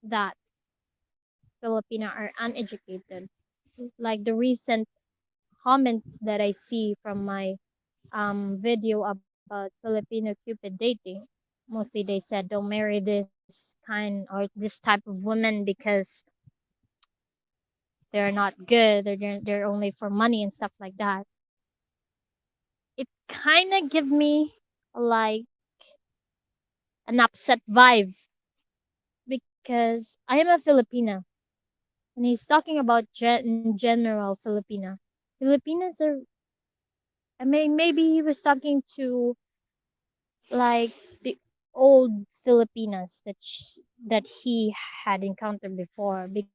that Filipina are uneducated. Like the recent comments that I see from my video about Filipino Cupid dating. Mostly they said don't marry this kind or this type of woman because they're not good, they're only for money and stuff like that. It kind of give me like an upset vibe because I am a Filipina and he's talking about in general Filipina. Filipinas are, I mean, maybe he was talking to like the old Filipinas that he had encountered before because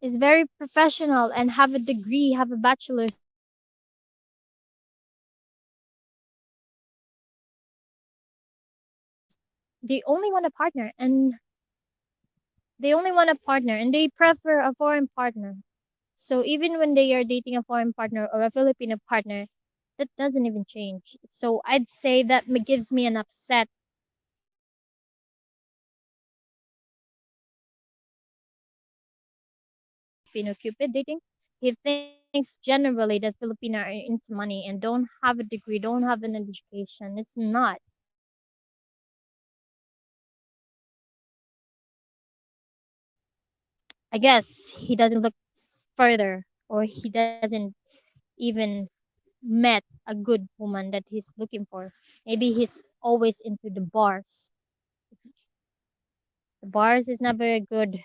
is very professional and have a degree, have a bachelor's they only want a partner and they prefer a foreign partner. So even when they are dating a foreign partner or a Filipino partner, that doesn't even change. So I'd say that gives me an upset Filipino Cupid dating. He thinks generally that Filipino are into money and don't have a degree, don't have an education. It's not. I guess he doesn't look further or he doesn't even met a good woman that he's looking for. Maybe he's always into the bars. The bars is never a good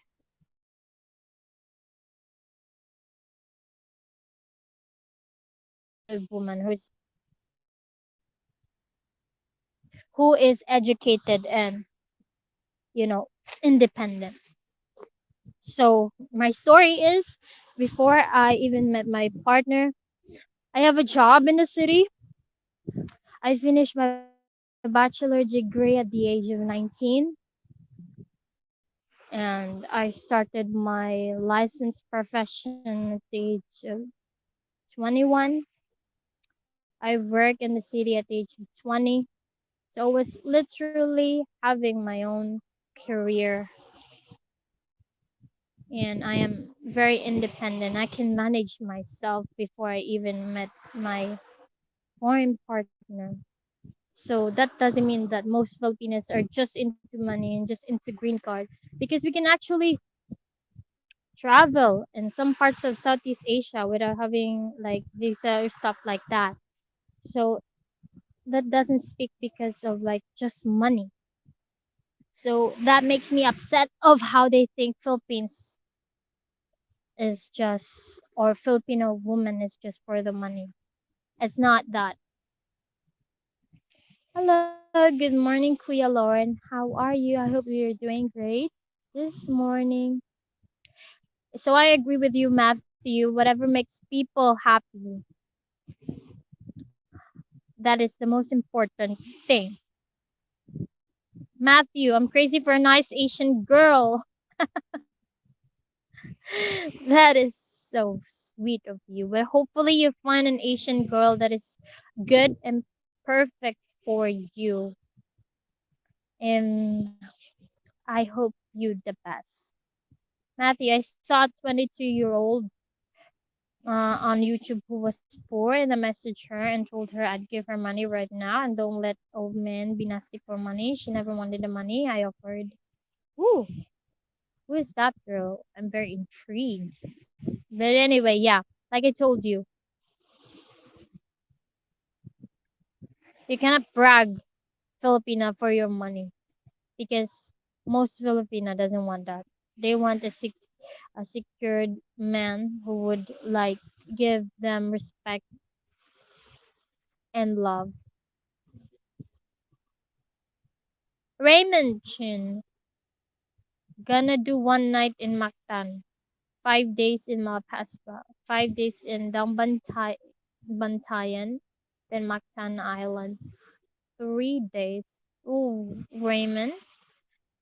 woman who is educated and you know independent. So my story is before I even met my partner, I have a job in the city. I finished my bachelor degree at the age of 19 and I started my licensed profession at the age of 21. I worked in the city at the age of 20. So I was literally having my own career and I am very independent. I can manage myself before I even met my foreign partner. So that doesn't mean that most Filipinos are just into money and just into green card because we can actually travel in some parts of Southeast Asia without having like visa or stuff like that. So that doesn't speak because of like just money. So that makes me upset of how they think Philippines is just or Filipino woman is just for the money. It's not that. Hello, good morning, Kuya Lauren. How are you? I hope you're doing great this morning. So I agree with you, Matthew. Whatever makes people happy, that is the most important thing. Matthew, I'm crazy for a nice Asian girl. That is so sweet of you. But hopefully you find an Asian girl that is good and perfect for you. And I hope you the best. Matthew, I saw a 22-year-old on YouTube who was poor, and I messaged her and told her I'd give her money right now and don't let old men be nasty for money. She never wanted the money I offered. Ooh, who is that girl? I'm very intrigued. But anyway, yeah, like I told you, you cannot brag Filipina for your money because most Filipina doesn't want that. They want a secured man who would like give them respect and love. Raymond Chin gonna do one night in Mactan, 5 days in Malapascua, 5 days in Bantayan, then Mactan Island, 3 days. Ooh, Raymond,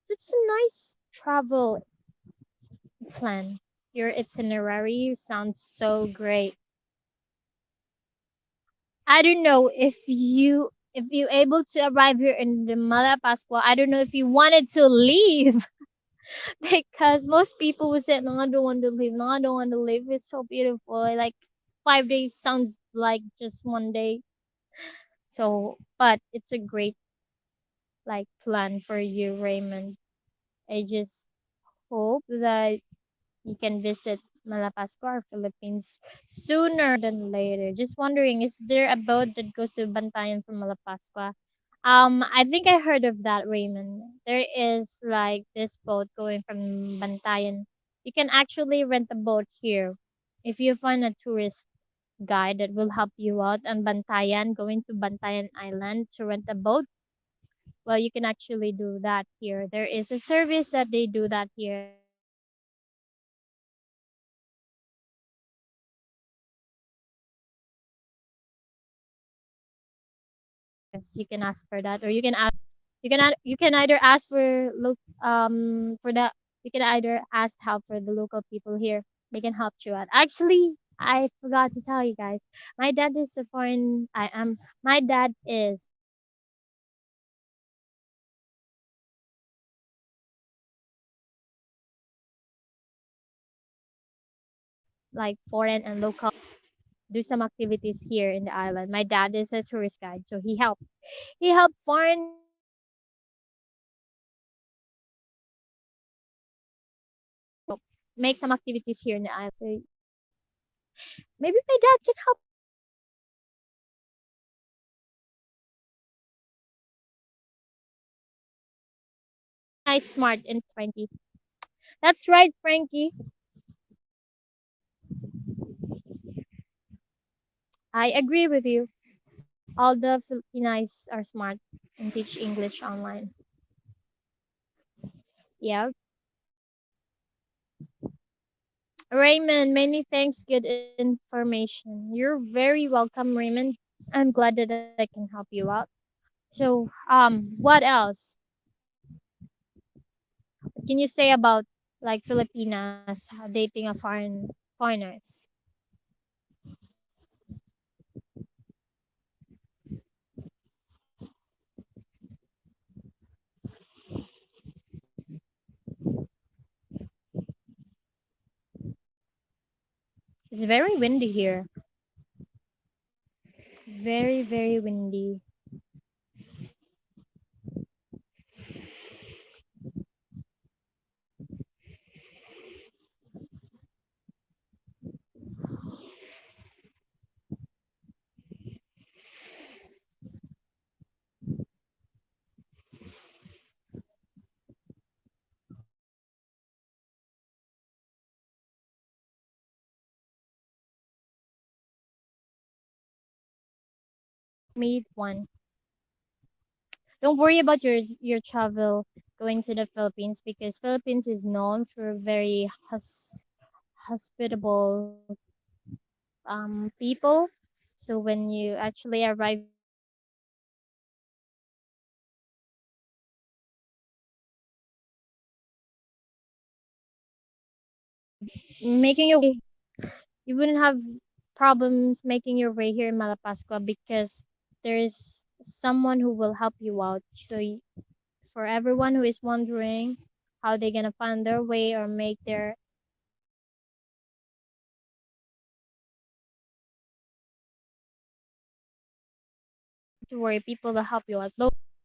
that's a nice travel plan. Your itinerary sounds so great. I don't know if you able to arrive here in the Malapascua. I don't know if you wanted to leave because most people would say, "No, I don't want to leave. No, I don't want to leave. It's so beautiful." Like 5 days sounds like just one day. So, but it's a great like plan for you, Raymond. I just hope that you can visit Malapascua or Philippines sooner than later. Just wondering, is there a boat that goes to Bantayan from Malapascua? I think I heard of that, Raymond. There is like this boat going from Bantayan. You can actually rent a boat here if you find a tourist guide that will help you out on Bantayan, going to Bantayan Island to rent a boat. Well, you can actually do that here. There is a service that they do that here. Yes, you can ask for that, or you can either ask for look for that. You can either ask help for the local people here. They can help you out. Actually, I forgot to tell you guys. My dad is a foreign. I am. My dad is like foreign and local do some activities here in the island. My dad is a tourist guide, so he helped foreign make some activities here in the island. So maybe my dad can help. Nice, smart, and Frankie. That's right, Frankie. I agree with you. All the Filipinos are smart and teach English online. Yeah. Raymond, many thanks. Good information. You're very welcome, Raymond. I'm glad that I can help you out. So, what else can you say about like Filipinas dating a foreigners? It's very windy here. Very, very windy. Made one. Don't worry about your travel going to the Philippines because Philippines is known for very hospitable people. So when you actually arrive, making your way, you wouldn't have problems making your way here in Malapascua because there is someone who will help you out. So for everyone who is wondering how they're gonna find their way or make their to worry. People will help you out.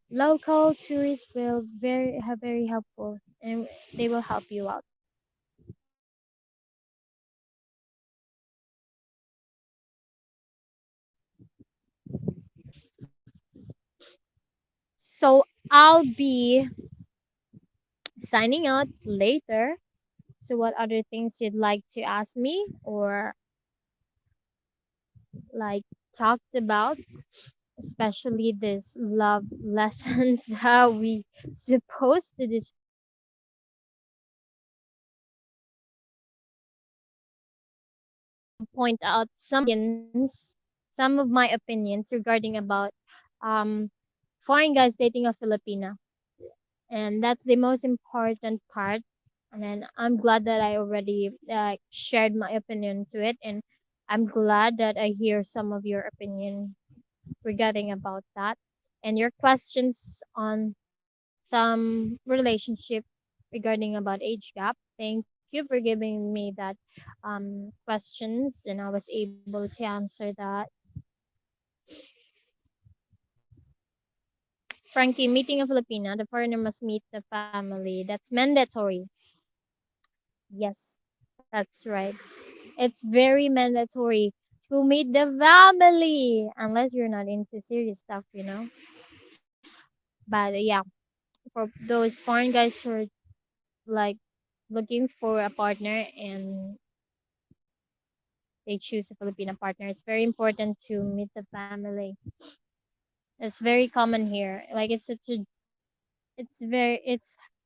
Local tourists will very helpful, and they will help you out. So I'll be signing out later. So what other things you'd like to ask me or like talked about, especially this love lessons that we supposed to point out some of my opinions regarding about um foreign guys dating a Filipina, and that's the most important part. And then I'm glad that I already shared my opinion to it, and I'm glad that I hear some of your opinion regarding about that and your questions on some relationship regarding about age gap. Thank you for giving me that questions, and I was able to answer that. Frankie, meeting a Filipina, the foreigner must meet the family. That's mandatory. Yes, that's right. It's very mandatory to meet the family unless you're not into serious stuff. But yeah, for those foreign guys who are like looking for a partner and they choose a Filipino partner, it's very important to meet the family. It's very common here. Like it's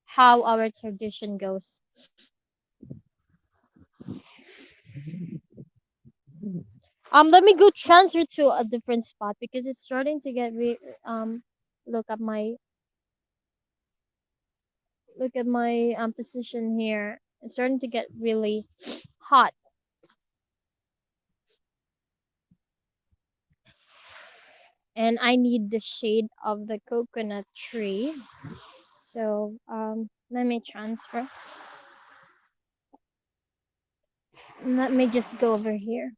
how our tradition goes. Let me go transfer to a different spot because it's starting to get look at my position here. It's starting to get really hot, and I need the shade of the coconut tree. So let me transfer. Let me just go over here.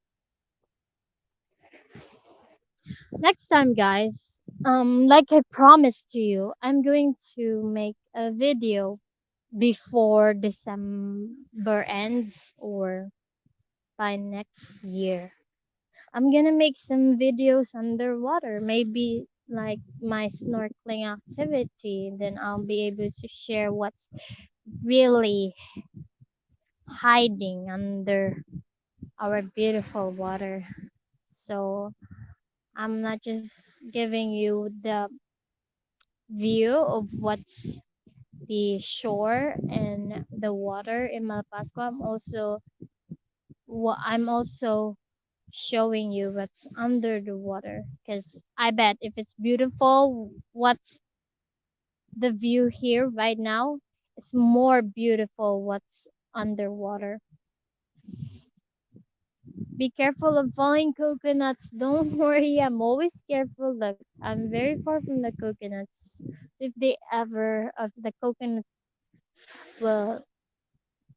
Next time, guys, like I promised to you, I'm going to make a video before December ends or by next year. I'm gonna make some videos underwater, maybe like my snorkeling activity. Then I'll be able to share what's really hiding under our beautiful water. So I'm not just giving you the view of what's the shore and the water in Malpascua. I'm also showing you what's under the water because I bet if it's beautiful, what's the view here right now, it's more beautiful what's underwater. Be careful of falling coconuts. Don't worry, I'm always careful. Look, I'm very far from the coconuts. If the coconut will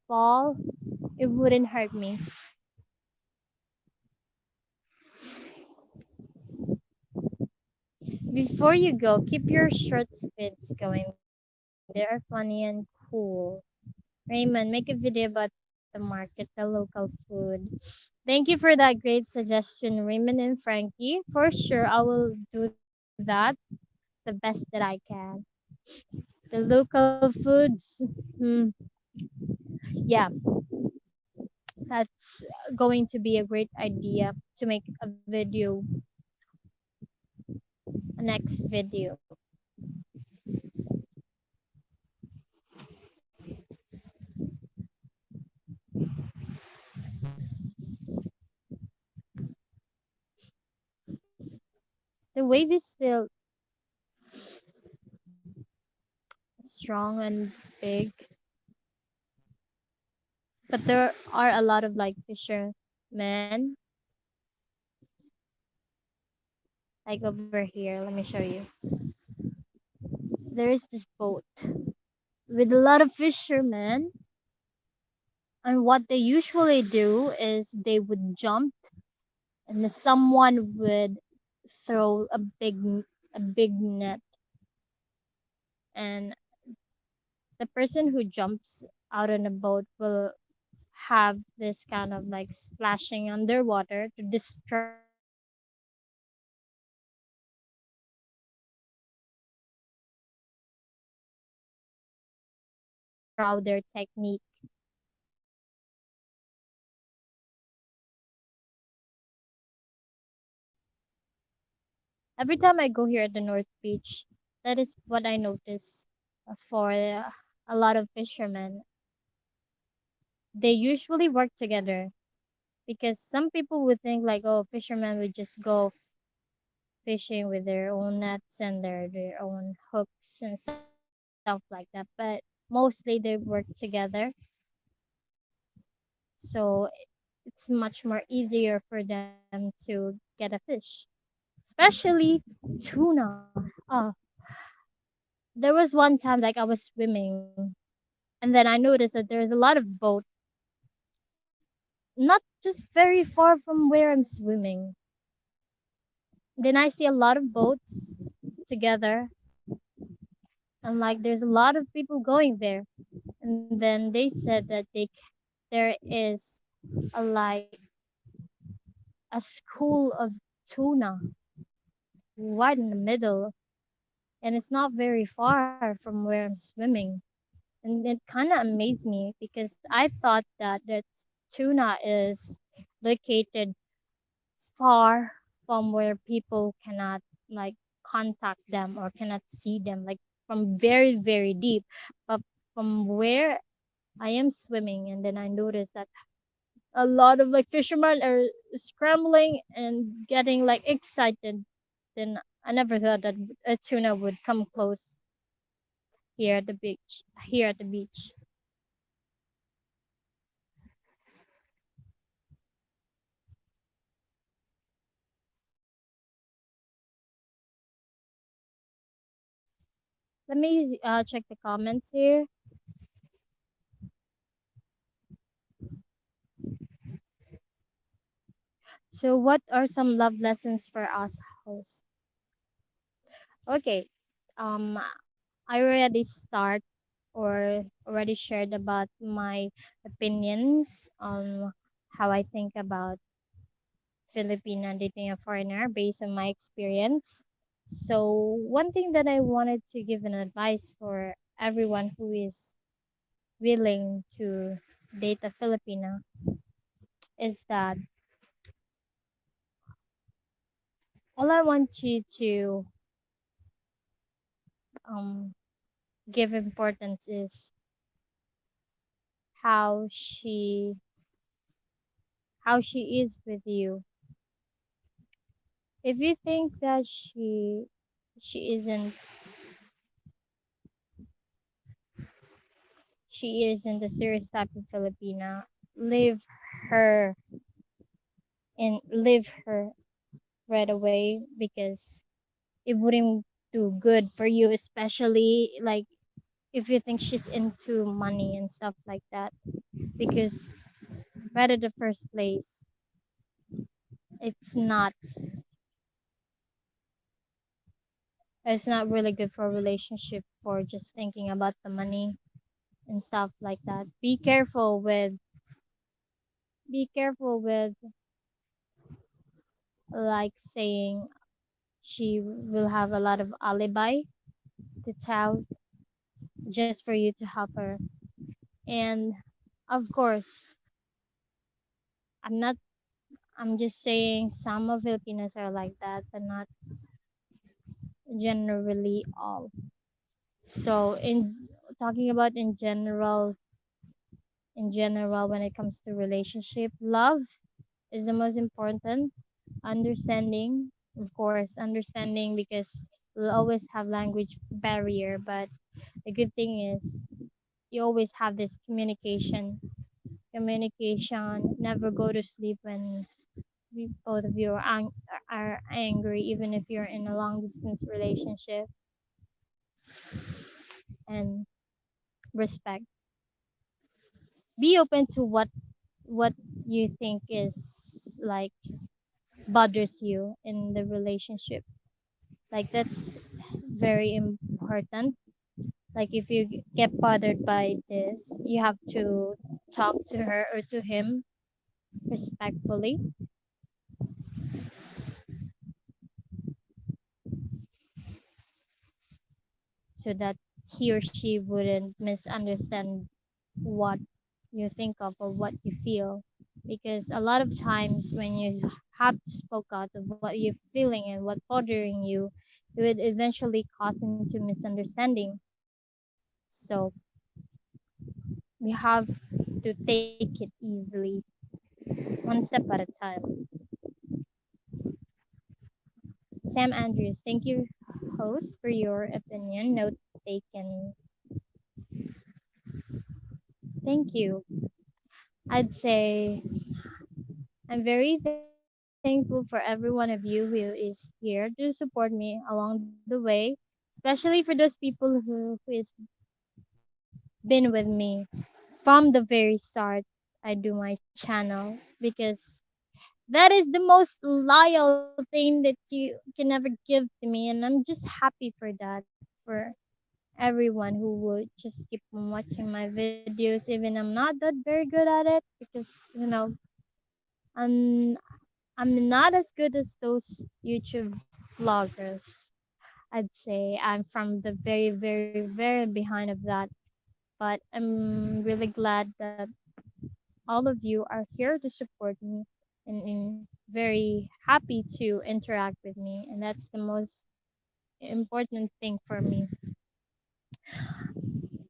fall, it wouldn't hurt me. Before you go, keep your short spits going. They are funny and cool. Raymond, make a video about the market, the local food. Thank you for that great suggestion, Raymond and Frankie. For sure, I will do that the best that I can. The local foods, hmm, yeah, that's going to be a great idea to make a video, a next video. The wave is still strong and big, but there are a lot of like fishermen like over here. Let me show you. There is this boat with a lot of fishermen, and what they usually do is they would jump and someone would throw a big a big net, and the person who jumps out on a boat will have this kind of like splashing underwater to destroy their technique. Every time I go here at the North Beach, that is what I notice for a lot of fishermen. They usually work together because some people would think like, oh, fishermen would just go fishing with their own nets and their own hooks and stuff like that. But mostly they work together, so it's much more easier for them to get a fish, especially tuna. There was one time like I was swimming, and then I noticed that there's a lot of boat not just very far from where I'm swimming. Then I see a lot of boats together, and like there's a lot of people going there. And then they said that there is a like a school of tuna right in the middle, and it's not very far from where I'm swimming. And it kind of amazed me because I thought that tuna is located far from where people cannot like contact them or cannot see them, like from very very deep. But from where I am swimming, and then I noticed that a lot of like fishermen are scrambling and getting like excited. Then I never thought that a tuna would come close here at the beach. Here at the beach. Let me check the comments here. So, what are some love lessons for us hosts? Okay, um, I already start or already shared about my opinions on how I think about Filipina dating a foreigner based on my experience. So, one thing that I wanted to give an advice for everyone who is willing to date a Filipina is that all I want you to um, give importance is how she is with you. If you think that she isn't a serious type of Filipina, leave her leave her right away because it wouldn't do good for you, especially like if you think she's into money and stuff like that. Because right at the first place, it's not it's not really good for a relationship for just thinking about the money and stuff like that. Be careful with like saying she will have a lot of alibi to tell just for you to help her. And of course, I'm not I'm just saying some of Filipinos are like that, but not generally all. So in talking about in general when it comes to relationship, love is the most important. Understanding, of course, understanding because we'll always have language barrier, but the good thing is you always have this communication. Never go to sleep when both of you are angry, even if you're in a long distance relationship. And respect, be open to what you think is like bothers you in the relationship. Like that's very important. Like if you get bothered by this, you have to talk to her or to him respectfully so that he or she wouldn't misunderstand what you think of or what you feel. Because a lot of times when you have to spoke out of what you're feeling and what bothering you, it would eventually cause into misunderstanding. So we have to take it easily, one step at a time. Sam Andrews, thank you, host, for your opinion. Note taken. Thank you. I'd say I'm very thankful for every one of you who is here to support me along the way, especially for those people who is been with me from the very start. I do my channel because that is the most loyal thing that you can ever give to me, and I'm just happy for that, for everyone who would just keep on watching my videos, even I'm not that very good at it because I'm I'm not as good as those YouTube vloggers. I'd say I'm from the very, very, very behind of that. But I'm really glad that all of you are here to support me and very happy to interact with me. And that's the most important thing for me.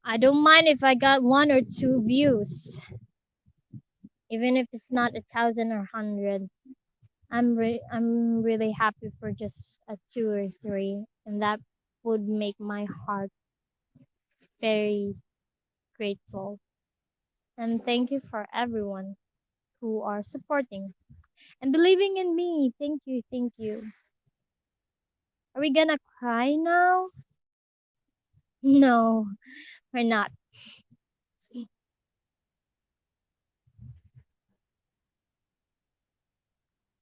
I don't mind if I got one or two views, even if it's not 1,000 or 100. I'm really happy for just a two or three, and that would make my heart very grateful. And thank you for everyone who are supporting and believing in me. Thank you, thank you. Are we gonna cry now? No, we're not.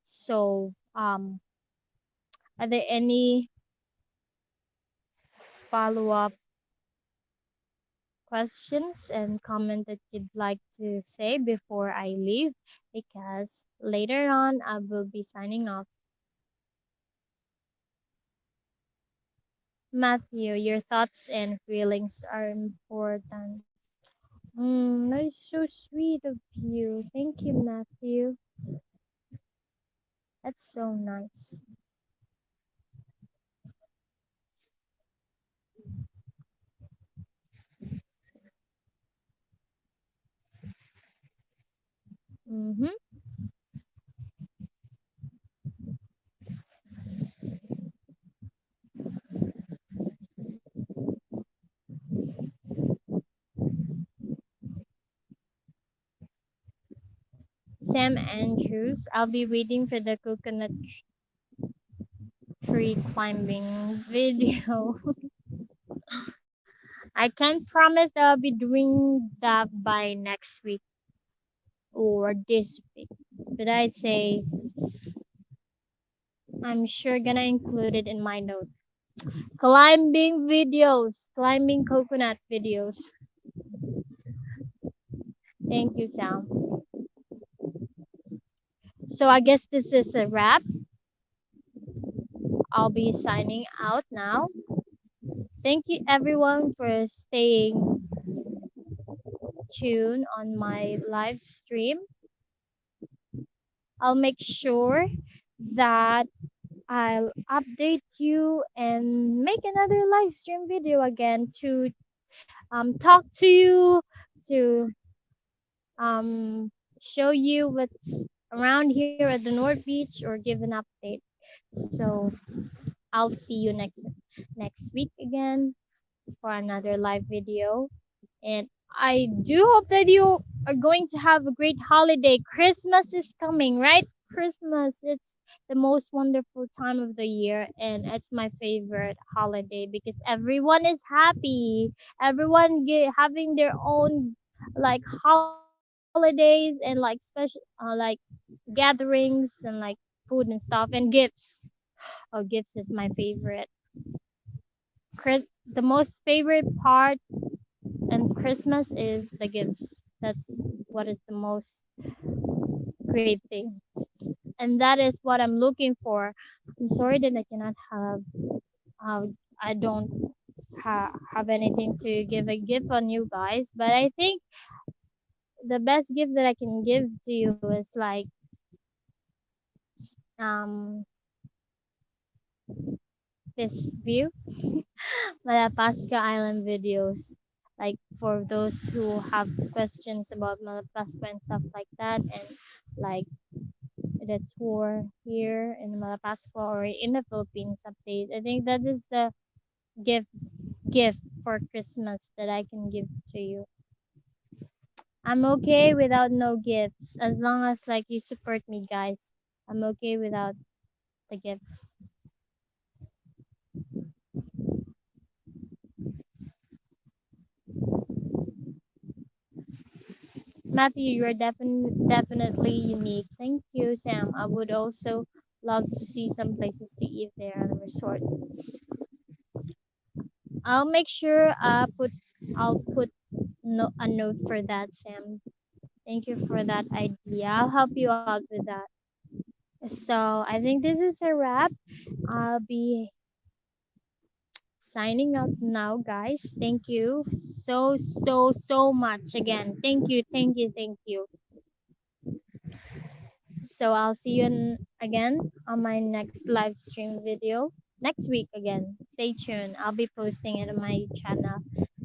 So, are there any follow-up questions and comment that you'd like to say before I leave? Because later on I will be signing off. Matthew, your thoughts and feelings are important. That is so sweet of you. Thank you, Matthew. That's so nice. Mm-hmm. Sam Andrews, I'll be waiting for the coconut tree climbing video. I can't promise that I'll be doing that by next week or this week, but I'd say I'm sure gonna include it in my notes. Climbing videos, climbing coconut videos. Thank you, Sam. So I guess this is a wrap. I'll be signing out now. Thank you everyone for staying tuned on my live stream. I'll make sure that I'll update you and make another live stream video again to talk to you, to um, show you what's around here at the North Beach or give an update. So I'll see you next week again for another live video. And I do hope that you are going to have a great holiday. Christmas is coming, right? Christmas, it's the most wonderful time of the year, and it's my favorite holiday because everyone is happy. Everyone having their own like holidays and like special like gatherings and like food and stuff and gifts. Oh, gifts is my favorite. The most favorite part and Christmas is the gifts. That's what is the most great thing. And that is what I'm looking for. I'm sorry that I cannot I don't have anything to give a gift on you guys, but I think the best gift that I can give to you is like um this view, Malapasca Island videos. Like for those who have questions about Malapasca and stuff like that, and like the tour here in Malapascua or in the Philippines update. I think that is the gift gift for Christmas that I can give to you. I'm okay without no gifts as long as like you support me, guys. I'm okay without the gifts. Matthew, you're definitely unique. Thank you, Sam. I would also love to see some places to eat there and resorts. I'll make sure I'll put a note for that, Sam. Thank you for that idea. I'll help you out with that. So I think this is a wrap. I'll be signing out now, guys. Thank you so much again. Thank you. So I'll see you again on my next live stream video next week again. Stay tuned. I'll be posting it on my channel.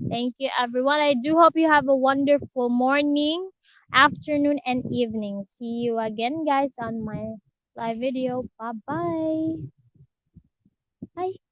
Thank you, everyone. I do hope you have a wonderful morning, afternoon, and evening. See you again, guys, on my live video. Bye-bye. Bye.